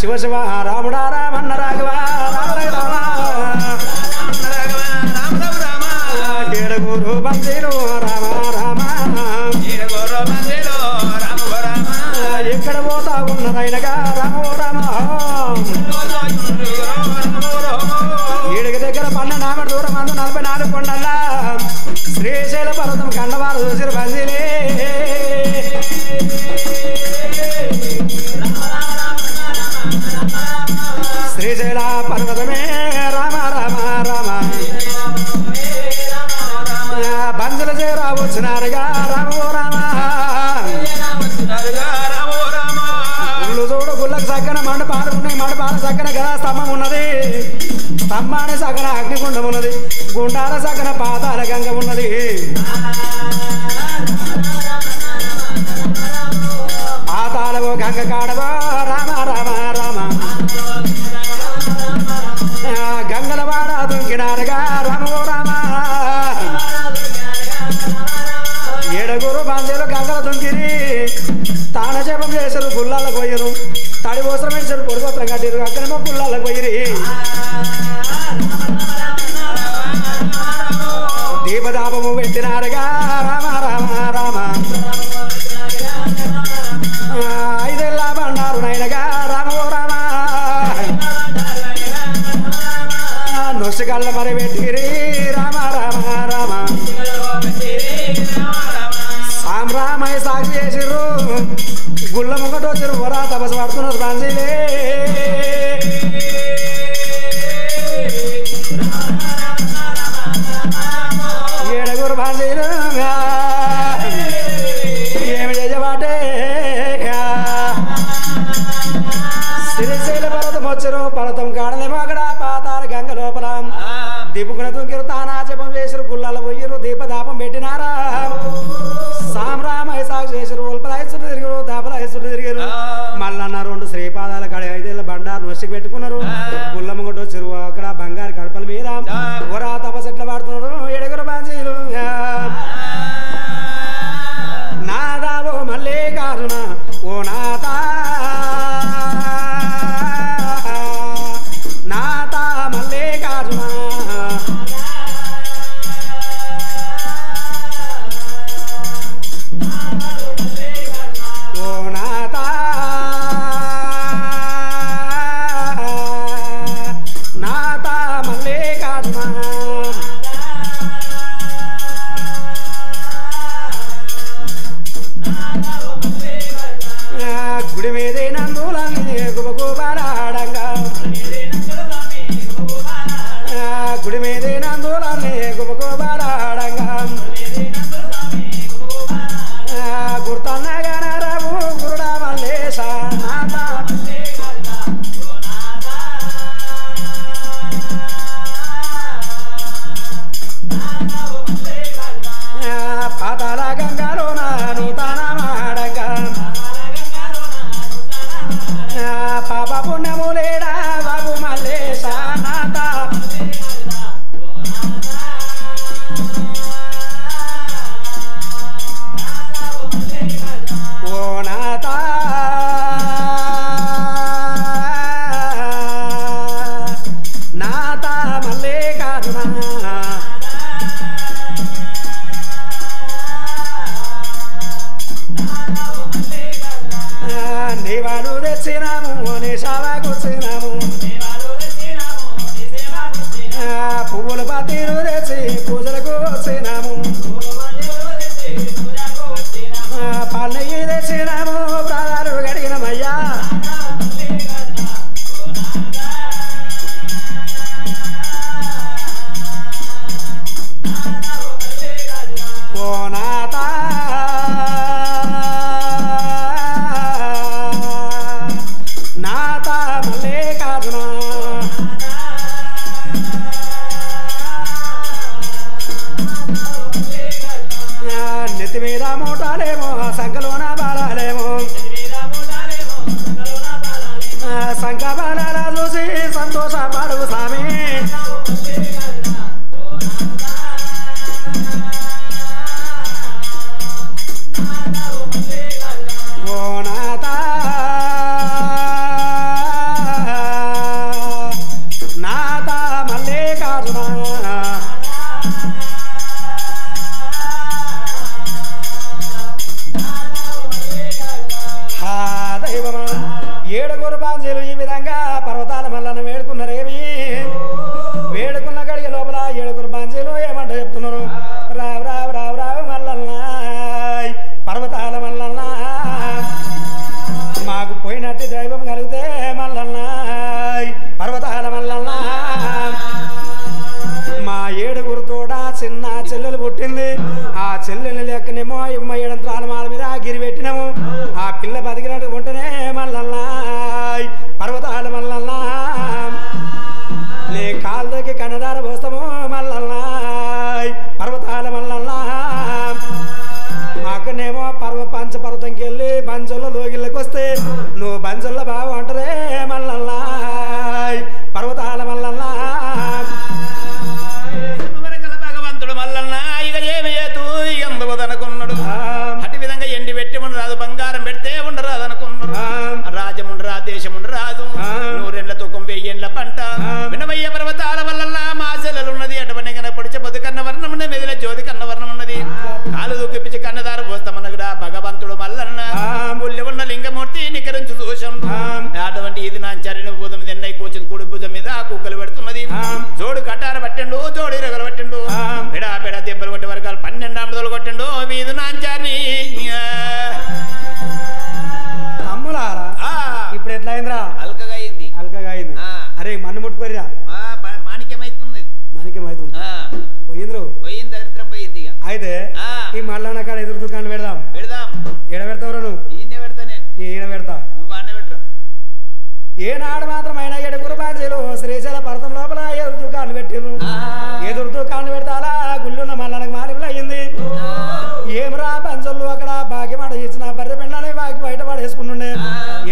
శివ శివ రాముడా రామన్న రాఘవ ఏడుగురు బందీలు రామ రామ ఎక్కడ పోతా ఉన్నదైనగా రామో రామ ఏడుగు దగ్గర 12 దూరం అందు 44 కొండల్లా శ్రీశైల పర్వతం కండవారు చూసిరు బందీలే శ్రీశైల పర్వతమే రామ రామ రామ బంధుల చేరా వచ్చినారుగా రామో రామ గుళ్ళు చూడు గుళ్ళకు సక్కన మండపాలు ఉన్నాయి మండపాల సక్కన గదా స్తంభం ఉన్నది స్తంభాన్ని సక్కన అగ్నిగుండం ఉన్నది గుండాల సక్కన పాతాల గంగ ఉన్నది పాతాలవో గంగ కాడవో రామ రామ రామ గంగల వాడ దుంకినారుగా రామో రామ 7 బాంజీలు గంగల దుంకిరి తానజపం చేశారు గుళ్ళాలకు పోయారు తడి పోసరం వేసారు పొడిపోత్రం కట్టారు అక్కడేమో గుళ్ళాలకు పోయిరి దీపదాపము పెట్టినారుగా రామ రామ రామ 5 ఏళ్ళ బండారు నైనగా రామో రామ నొసిగళ్ళ మరి పెట్టిరి రామ రామ రామ సామ్రామయ్య సాక్షి చేసిర్రు గుళ్ళ ముంగట వచ్చారు వరా తపస్సు పడుతున్నారు బాంజీలే 7 బాంజీలు ఏమి చేయబాటే శ్రీశైల పర్వతం వచ్చారు పర్వతం కాడలేమో అక్కడ పాతాల గంగ లోపల దిప్పుకున్న తుంకిరు తానాచపం చేసిరు గుళ్ళలో పోయిరు దీపదాపం పెట్టినారా సామ్రామయ్య సాగు చేసిరు ఉల్పలాయిస్తుడు తిరిగారు దాపలాయిస్తుడు తిరిగారు మళ్ళన్న 2 శ్రీపాదాల కాడ 5 ఏళ్ళ బండారు నొసికి పెట్టుకున్నారు గుళ్ళ ముంగట వచ్చారు అక్కడ బంగారు కడపల మీద ఒరా తపస్సు వాడుతున్నారు 7 బాంజీలు నాదావో మల్లికార్జున ఓ నాతా నాతా మల్లికార్జున ఓ నాతా నాతా మల్లికార్జున గుడి మీదే నందులన్నీ గుబగుబలాడంగా గుడి మీదే నందులన్నీ గుబగుబలాడంగా గుర్తన్నగా రావు గురుడా మల్లేశ నాథ పాతాల గంగలో నూతన మాడంగా పాప పుణ్యములేడా బాబు మల్లేశ నాథ ఓ నాథ నాథ మల్లికార్జున నీవాను తెచ్చినాము నీ సేవకొచ్చినాము పువ్వులు పత్తిలు తెచ్చి పూజలకు వచ్చినాము పాలనయ్యి తెచ్చినాము ప్రాణాలు గడిగినమయ్యా ఓ నాథ నాథ మల్లికార్జున నెత్తి మీద మూటాలేమో సంకలోన బాలాలేమో సంక బాలాల చూసి సంతోష పడుగు స్వామి ఓ నాథ నాథ మల్లికార్జున దైవమా ఏడుగురు బాంజీలు ఈ విధంగా పర్వతాల మల్లన్న వేడుకున్నారేమి వేడుకున్న గడిగ లోపల ఏడుగురు బాంజీలు ఏమంట చెప్తున్నారు రావు రావు రావు రావు మల్లన్న పర్వతాల మల్లన్న మాకు పోయినట్టు దైవం కలిగితే మల్లన్న పర్వతాల మల్లన్న మా ఏడుగురు తోడ చిన్న చెల్లెలు పుట్టింది ఆ చెల్లెలు లెక్కనేమో 27 త్రాలమాల మీద గిరి పెట్టినాము ఆ పిల్ల బతికినట్టు ఉంటేనే మల్లన్న పర్వతాల మల్లన్న నీ కాళ్ళకి కన్నదార పోస్తాము మల్లన్న పర్వతాల మల్లన్న మాకునేమో పంచపర్వతంకి వెళ్ళి బంజుల లోగిళ్ళకి వస్తే నువ్వు బంజుల బావు అంటరే మల్లన్న పర్వతాల మల్లన్న భగవంతుడు మల్లన్న ఇక ఏమి చేతూ ఎందుకున్నాడు అటు విధంగా ఎండి పెట్టి ఉండరాదు బంగారం పెడితే ఉండరాదు అనుకున్నాడు రాజముండరా దేశముండరాదు 100 ఏళ్ల తూకం 1000 ఏళ్ల పంట వినమయ్య పర్వతాల వల్ల మా సెలలు ఉన్నది అటువంటి కన్నా పొడిచే బొద్దు కన్న వర్ణం ఉన్నది మెదిల జ్యోతి కన్న వర్ణం ఉన్నది కాలు దూకిపించి కన్నదారు పోస్తామన్నగుడా భగవంతుడు మల్లన్న ముల్లి ఉన్న లింగమూర్తి నికరించి చూసాం అటువంటి ఇది నా చరిన భూతం ఎన్నై కూర్చుని కుడి భుజం మీద కుక్కలు పెడుతున్నది జోడు కట్టార పట్టిండు జోడి రగలు పట్టిండు పెడా పెడా దెబ్బలు కొట్టే వర్గాలు 12 ఆమదలు కొట్టిండు వీధు నాంచారిని అమ్ములారా ఇప్పుడు ఎట్లా అయిందిరా అల్కగా అయింది అల్కగా అయింది అరే మన్ను ముట్టుకోరిరా మాణిక్యమైతున్నది మాణిక్యమైతుంది పోయింద్రు పోయింది దరిద్రం పోయింది ఇక అయితే ఈ మల్లన్న కాడ ఎదురు దుకాణం పెడదాం ఎడ పెడతావురా నువ్వు ఈయనే పెడతా నేను ఈయన పెడతా నువ్వు అన్న పెట్టరా ఏనాడు మాత్రమైనా ఏడుగురు బాధ్యులు శ్రీశైల పర్వతం లోపల ఎదురు దుకాణం పెట్టిరు ఎదురు దుకాణం పెడతాలా గుళ్ళున్న మల్లనకు మాలిపులు అయ్యింది ఏమరా బంజులు అక్కడ భాగ్యమాట ఇచ్చిన బర్రె పెండాలని బాకి బయట పడేసుకుంటుండే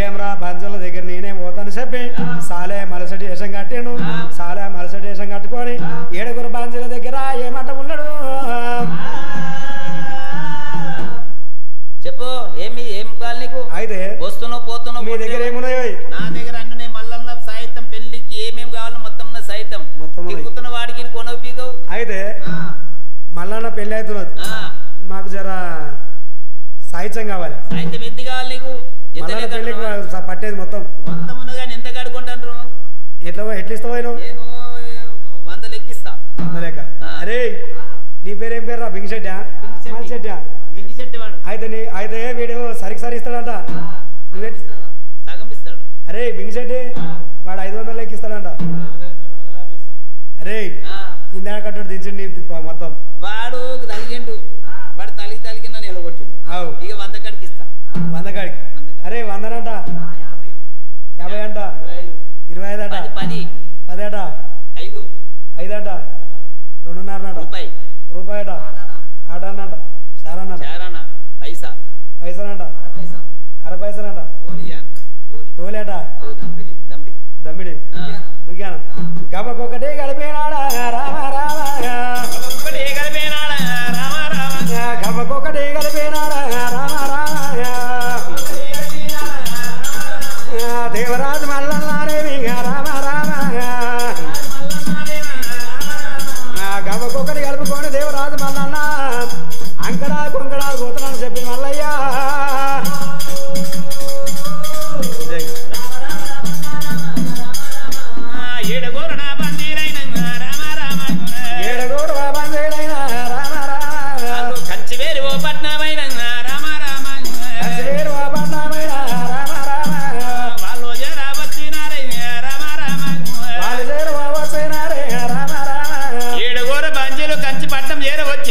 ఏమరా బంజుల దగ్గర నేనే పోతాను చెప్పి సాలే మలసటి వేషం కట్టిండు సాలే మలసటి వేషం కట్టుకొని ఏడుగురు బాంజుల దగ్గర ఏమంట ఉన్నాడు చెప్పు ఏం కావాలి నీకు అయితే వస్తున్నావు పోతున్నావు మీ దగ్గర ఏమున్నాయో నా దగ్గర అన్నీ మల్లన్న సాహిత్యం పెళ్లికి ఏమేమి కావాలో మొత్తం సాహిత్యం తిరుగుతున్న వాడికి కొనవు అయితే మల్లన్న పెళ్లి అవుతున్నది మాకు జర సాహిత్యం కావాలి సాహిత్యం ఎంత కావాలి నీకు మల్లన్న పెళ్లికి పట్టేది మొత్తం మొత్తం ఉన్నది కానీ ఎంత కడుకుంటారు ఎట్లా ఇస్తావు నేను 100 లెక్కిస్తా 100 లెక్క అరే నీ పేరేం పేరు రా బింగిశెట్టా మల్లిశెట్టా బింగిశెట్టి వాడు అయితే వీడు సరి ఇస్తాడంట సగం ఇస్తాడు అరే బింగిశెట్టి వాడు 500 లెక్క ఇస్తాడంట అరే కింద కట్టాడు దించండి మొత్తం వాడు తలిగిండు వాడు తలిగి నన్ను ఎలగొట్టిండు ఇక 100 కాడికి ఇస్తా 100 కాడికి అరే 100 అంట 50 అంట 25 అంట 10 అంట 5 అంట 2.5 అంట రూపాయి అంట ఆటన్నంట చారన్న పైసనంట 60 పైసలంట తోలేట దమ్మిడి దుగ్గాను గబకొకటి గడిపినాడా రామ రామ గబకొకటి గడిపినాడా రామ రామ దేవరాజు మల్లన్నారేవి రామ రామ గబకొకటి గడుపుకొని దేవరాజు మల్లన్న అంకడా కొంకడా పోతున్నాను చెప్పి మల్లయ్యా ఏడుగోరు బాబా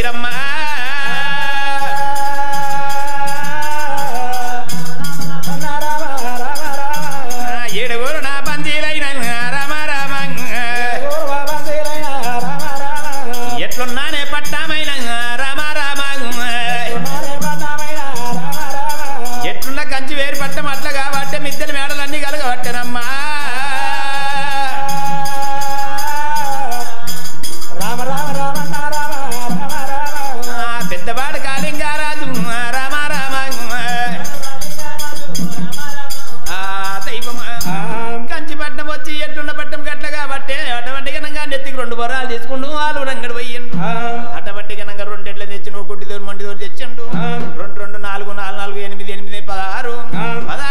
బందీలమ్మా ఏడుగురు నా బందీలైన రామ రామ ఎట్లున్నానే పట్టామైన రామ రామ ఎట్లున్న కంచి వేరు పట్టం అట్లా కాబట్టి మిద్దెల మేడలన్నీ కలగబట్టనమ్మా పెద్దవాడు కాళింగారాజు రామ రామ దైవం కంచి పట్టం వచ్చి ఎట్లున్న పట్టం గట్ల కాబట్టి అటువంటి గనంగా నెత్తికి 2 బొరాలు తీసుకుంటూ వాళ్ళు రంగడు పోయిండు అటువంటి గనంగా 2 ఎట్ల తెచ్చి నువ్వు గుడ్డి దూరం మండి దూరం తెచ్చిండు 2 2 4 4 4 8 8 16 16 16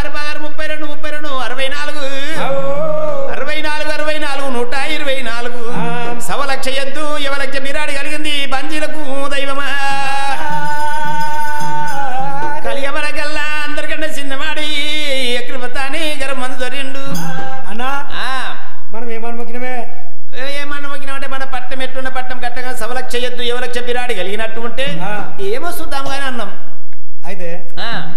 32 32 64 64 64 124 సవలక్ష ఎద్దు ఎవలక్ష బిరాడి కలిగింది బంజీలకు దైవమా కలియవరగల్లా అందరికంటే చిన్నవాడి ఎక్కిపోతాని గరం మందు దొరిండు అన్నా మనం ఏమన్నా మొక్కినామంటే మన పట్టం ఎట్టున్న పట్టం కట్టగా సవలక్ష ఎద్దు ఎవలక్ష బిరాడి కలిగినట్టు ఉంటే ఏమో చూద్దాం కానీ అన్నాం అయితే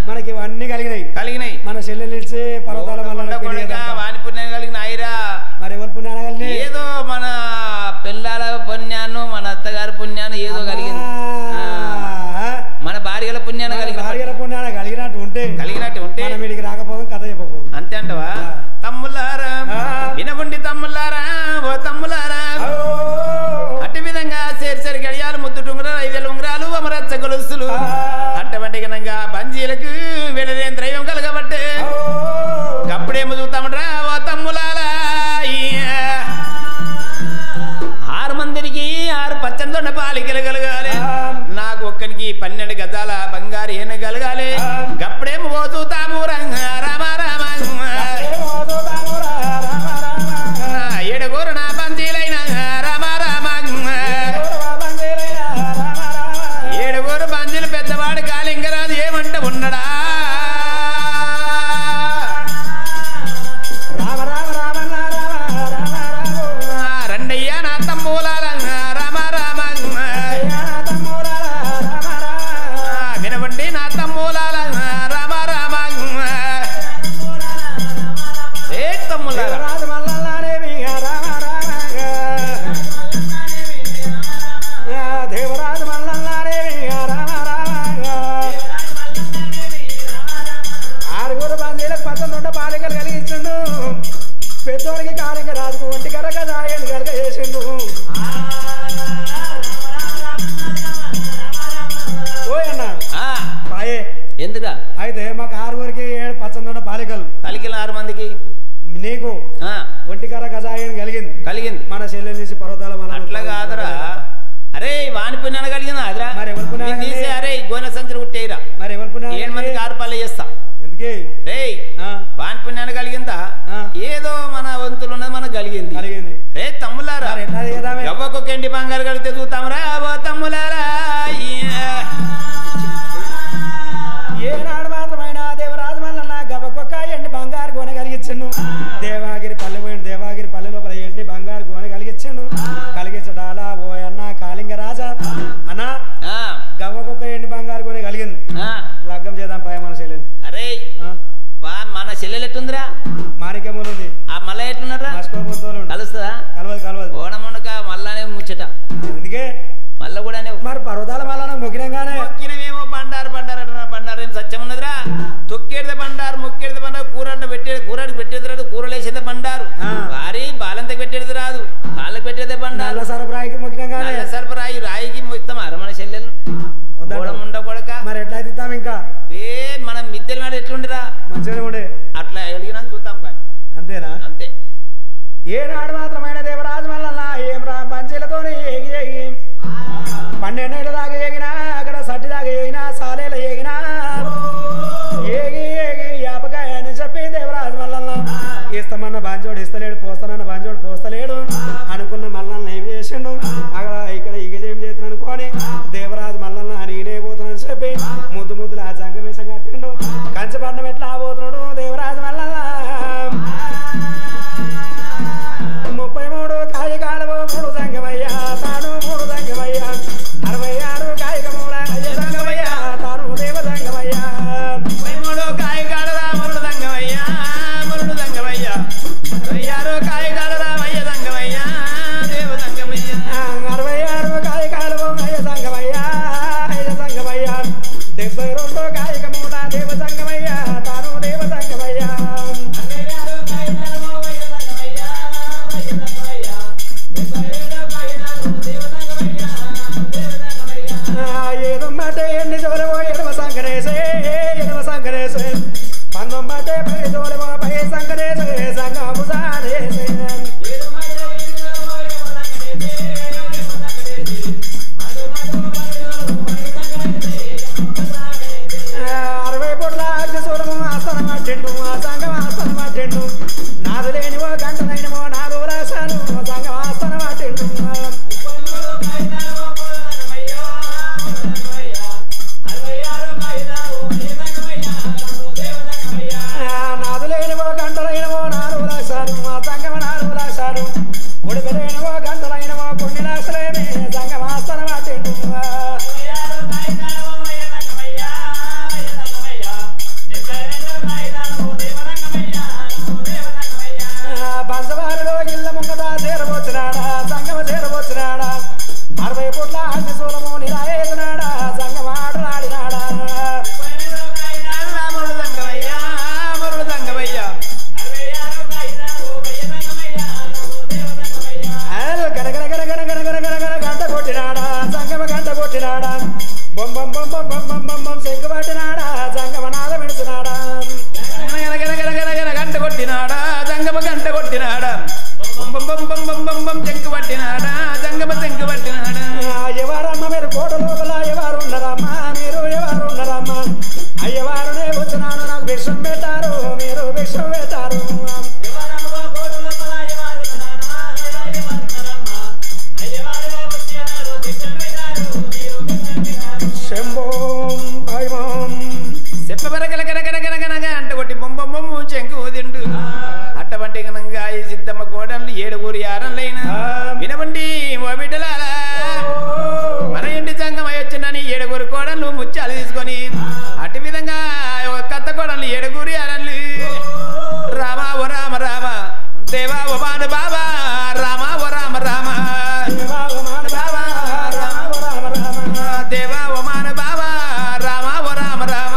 మనకి ఇవన్నీ కలిగినాయి మన చెల్లెలు నిలిచి పర్వతాల వాని పుణ్యాన్ని కలిగిన ఐరా మరి ఎవరి పుణ్యాన్ని కలిగిన ఏదో మన పిల్లల పుణ్యాన్ని మన అత్తగారి పుణ్యాన్ని ఏదో కలిగింది మన భార్యల పుణ్యాన్ని కలిగినట్టు ఉంటే మనం వీడికి రాకపోదాం కథ చెప్పకపోదు అంతే అంటవా తమ్ములారా వినగుండి తమ్ములారా ఓ తమ్ములారా అట్టి విధంగా సేరి గడియాలు ముద్దు ఉంగరాలు 5 ఉంగరాలు అమరచ్చ గొలుసులు అటువంటి గనంగా బంజీలకు వెళ్ళలేని ద్రైవం కలగబట్టే అప్పుడేమో చూస్తామరా ఓ తమ్ములారా 6 మందికి 6 పచ్చని దొండ పాలికలు కలగాలి నాకు ఒక్కనికి 12 గజాల బంగారు ఏన కలగాలి గప్పుడేమో ఓ చూతాము రామ రామ ఏడుగురు నా బందీలైన రామ రామ ఏడుగురు బందీలు పెద్దవాడు కాళింగరాజు ఏమంట ఉన్నడా రండయ్యా నా తమ్ములాల రామ రామ వినవండి నా తమ్ములాల రామ రామ ఏ తమ్ములాల దేవరాజు మల్లన్నారేవి ఆరుగురు బందీలకు 19 పాలికలు కలిగించిండు పెద్దోడికి కాళింగ రాజుకు ఒంటి కరగ దాయని కలగ చేసిండు ఓయన్న పాయే ఎందుగా అయితే మాకు 6గురికి 7 19 పాలికలు కలిగిన 6 మందికి నీకు ఒంటికర గజాయని కలిగింది మన చెల్లెలు తీసి పర్వతాల అట్లా కాదురా అరే వాని పుణ్యాన్ని కలిగిందా అదిరా మరి ఎవరి పుణ్యాన్ని తీసి అరే గోనె సంచులు కుట్టేయరా మరి ఎవరి పుణ్యాన్ని 7 మందికి 6 పాలు చేస్తా ఎందుకే రే వాని పుణ్యాన్ని కలిగిందా ఏదో మన వంతులు ఉన్నది మనకు కలిగింది రే తమ్ములారా ఎవ్వకొక ఎండి బంగారు కలిగితే చూస్తామరా ఓ తమ్ములారా ఏనాడు మాత్రమైనా దేవరాజు మల్లన్న గవ్వకొక్క ఎండి బంగారు గోనె కలిగించండు దేవాగిరి పల్లె పోయిండు దేవాగిరి పల్లె లోపల ఎండి బంగారు గోనె కలిగించండు కలిగించడాలా ఓ అన్న కాళింగ రాజా అన్నా నాదులైనవో గంటలైనవో 4 లక్షలు మా సంగమ 4 లక్షలు కొడుకులైనవో గంటలైనవో కొన్ని లక్షలేమే సంగమాస్తన వాటిండు పంచవారిలో ఇళ్ళ ముంగట చేరవచ్చునాడా సంగమ చేరవచ్చునాడా 60 పుట్ల అగ్నిశూలము నిరాయేసినాడా సంగమాటలాడినాడా గంట కొట్టినాడా సంగమ గంట కొట్టినాడా బొమ్మ శంకు పట్టినాడా సంగమ నాద విడిచినాడా గంట కొట్టినాడా జంగమ గంట కొట్టినాడా చెంకు పట్టినాడా జంగమ చెంకు పట్టినాడా ఎవరమ్మ మీరు కోట లోపల ఎవరు ఉన్నారమ్మా మీరు ఎవరు ఉన్నారమ్మా అయ్యవారునే వచ్చినాను నాకు భిక్షం పెట్టారు మీరు భిక్షం పెట్టారు శంభోం భైమం చెప్పబరగలగనగనగనగనగ అంట కొట్టి బొమ్మ చెంకు తిండు అట్టవంటి గనంగా ఈ సిద్ధమ్మ కోడళ్ళు 7 యారంలైనా వినవండి ఓ బిడ్డలారా మన ఇంటి సంగమై వచ్చినని 7 కోడళ్ళు ముత్యాలు తీసుకొని అటు విధంగా కొత్త కోడళ్ళు 7 యారన్లు రామ ఓ రామ రామ దేవా ఓ బాను బాబా రామ ఓ రామ రామ దేవా ఓ మాన బాబా రామ ఓ రామ రామ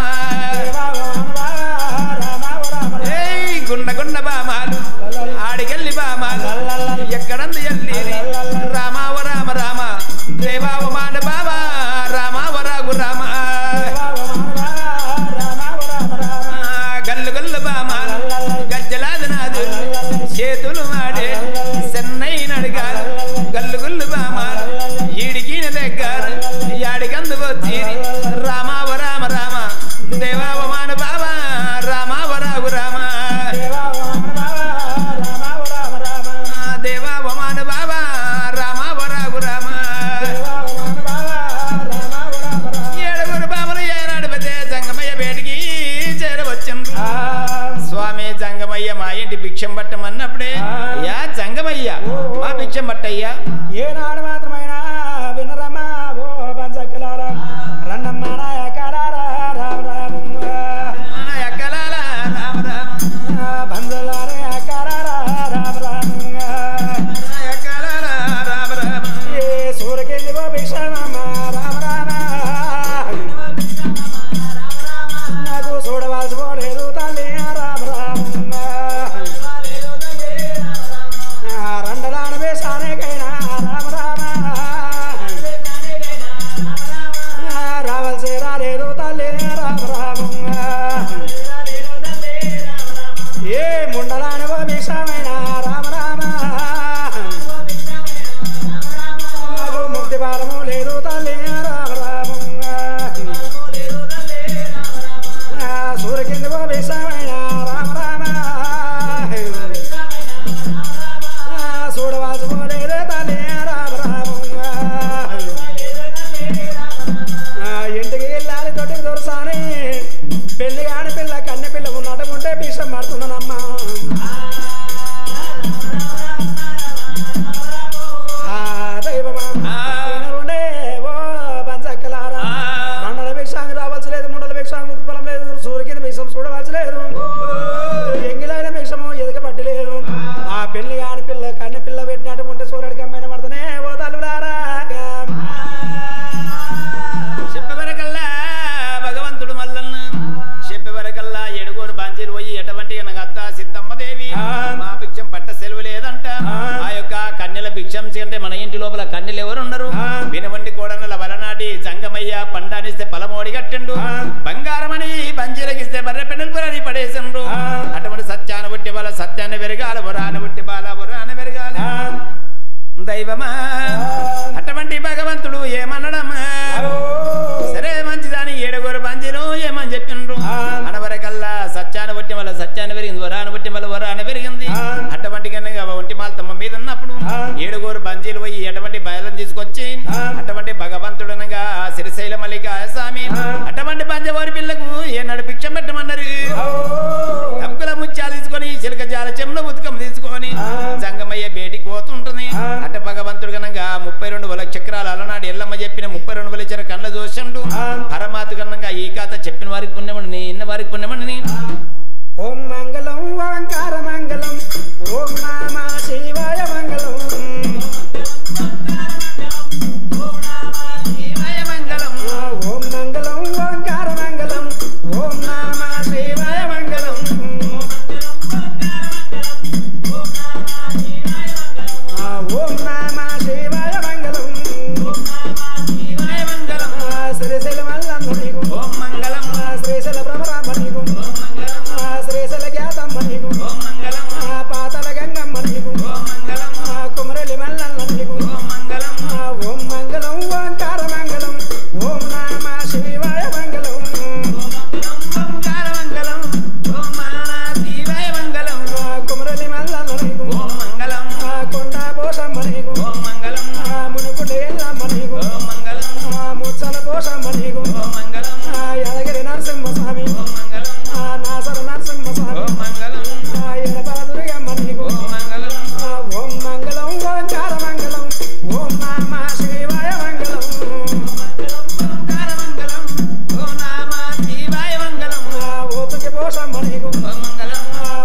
గుండ బామాలు ఆడికెళ్ళి బామాలు ఎక్కడంది ఎల్లి రామ ఓ రామ రామ దేవా ఓ మాన బాబా రామ ఓ రాగు రామ గల్లు గల్లు బామాలు గజ్జలాదనాదు చేతులు మాడే చెన్నై నడిగారు గల్లు గుల్లు బామాలు ఈడికిన దగ్గర యాడికందు వచ్చి రామ ఓ రామ రామ దేవా ఓ మాన బాబా రామ ఓ రాగు రామ దేవా ఓ మాన బాబా రామ ఓ రాగు రామ 7 బాబులు ఏనాడు పెద్ద జంగమయ్య బేటికి చేరవచ్చిండ్రు స్వామి జంగమయ్య మా ఇంటి భిక్షం పట్టమన్నప్పుడే యా జంగమయ్య మా భిక్షం పట్టయ్యా ఏనాడు మాత్రమైనా వినరమ్మా ఓ పంచకలారా రన్నమ్మ నాయకరారా రామ రామ ఎక్కలాల రామ రామ బంధులారే అకరారా రామ రామ ఎక్కలాల రామ రామ ఏ సూరకెళ్ళి ఓ భిక్షమమ్మ రామ రామ నాకు చూడవలసిపోలేదు తల్లి రామ రామ రండలాన వేసానికైనా రామ రామ రావాల్సి రాలేదు తల్లి రామ రామ ఏ ముండలాని ఓ భిక్షమైనా రామ రామ నాకు ముక్తి భారము లేదు తల్లి రామ రామ సూర్యకింది ఓ భిక్షమైనా రామ రామ చూడవలసిపోలేదు తల్లి రామ రామ ఇంటికి వెళ్ళాలి తొట్టికి దొరసాని పెళ్లి కాని పిల్ల కన్నె పిల్ల ఉన్నట్టుకుంటే భిక్షం పడుతున్నానమ్మా దైవమా ఓ పంచక్కలారా మండల భిక్షాంగి రావాల్సి లేదు ముండల భిక్షాంగి పొలం లేదు సూర్యకింద భిక్షం చూడవలసి లేదు ఎంగిలైన భిక్షము ఎదుక పట్టి లేదు ఆ పెళ్లి కాని పిల్ల కన్నె పిల్ల పెట్టినట్టుకుంటే సూర్యుడికి అమ్మాయిన పడుతున్నానే ఓ తల్లులారా చెప్పవరకల్లా భగవంతుడు మల్లన్న చెప్పవరకల్లా 7 బాంజీలు పోయి ఎటువంటి అత్త సిద్ధమ్మదేవి మా భిక్షం పట్ట సెలవు లేదంట ఆ యొక్క కన్నెల భిక్షం అంటే మన ఇంటి లోపల కన్నెలు ఎవరున్నారు వినవండి కోడనల వలనాటి జంగమయ్య పండానిస్తే పలమోడి కట్టిండు బంగారమని బంజీలకిస్తే బర్రె పెండల్పురని పడేసిండ్రు అటువంటి సత్యాన్ని బట్టి వాళ్ళ సత్యాన్ని పెరగాల వరాన్ని బట్టి బాల వరాన్ని పెరగాల దైవమా అటువంటి భగవంతుడు ఏమన్నాడమ్మా సరే మంచిదాని 7 బంజీలు ఏమని చెప్పిండ్రు అనవరకల్లా సత్యాన్ని బట్టి వాళ్ళ సత్యాన్ని పెరిగింది వరాన్ని బట్టి వాళ్ళ వరాన్ని పెరిగింది అటువంటి కన్నా ఒంటి మాల తమ్మ మీద ఉన్నప్పుడు 7 బంజీలు పోయి ఎటువంటి బయలను తీసుకొచ్చి అటువంటి భగవంతుడనగా శ్రీశైలం కథ చెప్పిన వారికి పుణ్యమని ఇన్న వారికి పుణ్యమని ఓం మంగళం ఓంకార మంగళం ఓం నమ శివాయ మంగళం ఓం మంగళం ఓంకార మంగళం ఓం నమ శివాయ మంగళం ఓం నమ శివాయ మంగళం శ్రీశైల మల్లన్న నీకు ఓం మంగళం శ్రీశైల భ్రమరాంబ నీకు ఓం మంగళం శ్రీశైల జ్ఞాతమ్మ నీకు ఓం మంగళం పాతల గంగమ్మ నీకు ఓం మంగళం కుమరలి మల్లన్న నీకు ఓం మంగళం ఓం మంగళం ఓంకార మంగళం ఓం నమ శివాయ మంగళం ఓంకార మంగళం ఓం మానా శివాయ మంగళం కుమరలి మల్లన్న నీకు ఓం మంగళం కొండ పోషమ్మ నీకు ఓం మంగళం మునుపుడు ఎల్లమ్మ నీకు ఓం మంగళం ముచ్చల పోషమ్మ నీకు ఓం మంగళం యాదగిరి నరసింహ స్వామి ఓం మంగళం నాసర నరసింహ స్వామి ఓం మంగళం ఎడపాదురిగమ్మ నీకు ఓం మంగళం ఓం మంగళం ఓంకార మంగళం ఓం నమ శివాయ మంగళం ఓంకార మంగళం ఓం నామ శివాయ మంగళం ఓతుకి పోషమ్మ నీకు ఓం మంగళం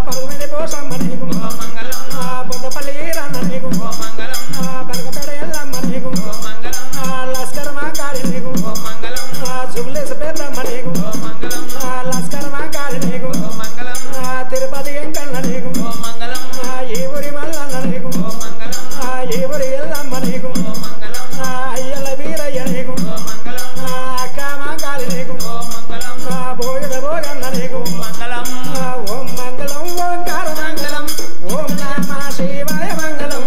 పరుగుమిది పోషమ్మ నీకు ఓం మంగళం బొందపల్లి ఈరన్న నీకు ఓం మంగళం బలకపేడ ఎల్లమ్మ నీకు ఓం మంగళం లస్కర్ మాకాడి నీకు ఓం మంగళం జుబ్లేస్ పెద్దమ్మ నీకు ఓం మంగళం లస్కర్ మాకాడి నీకు ఓం మంగళం తిరుపతి ఎంకన్న నీకు ఓం మంగళం ఈ ఊరి మల్లన్న నీకు ఓం మంగళం ఈ ఊరి ఎల్లమ్మ నీకు ఓం మంగళం అయ్యల వీరయ్య నీకు ఓం మంగళం అక్క మాకాడి నీకు ఓం మంగళం భోగద భోగన్న నీకు మంగళం ఓం మంగళం ఓంకార మంగళం ఓం నమ శివాయ మంగళం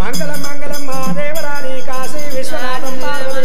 మంగళం మంగళం మహాదేవరాణి కాశీ విశ్వనాథం పార్వతీ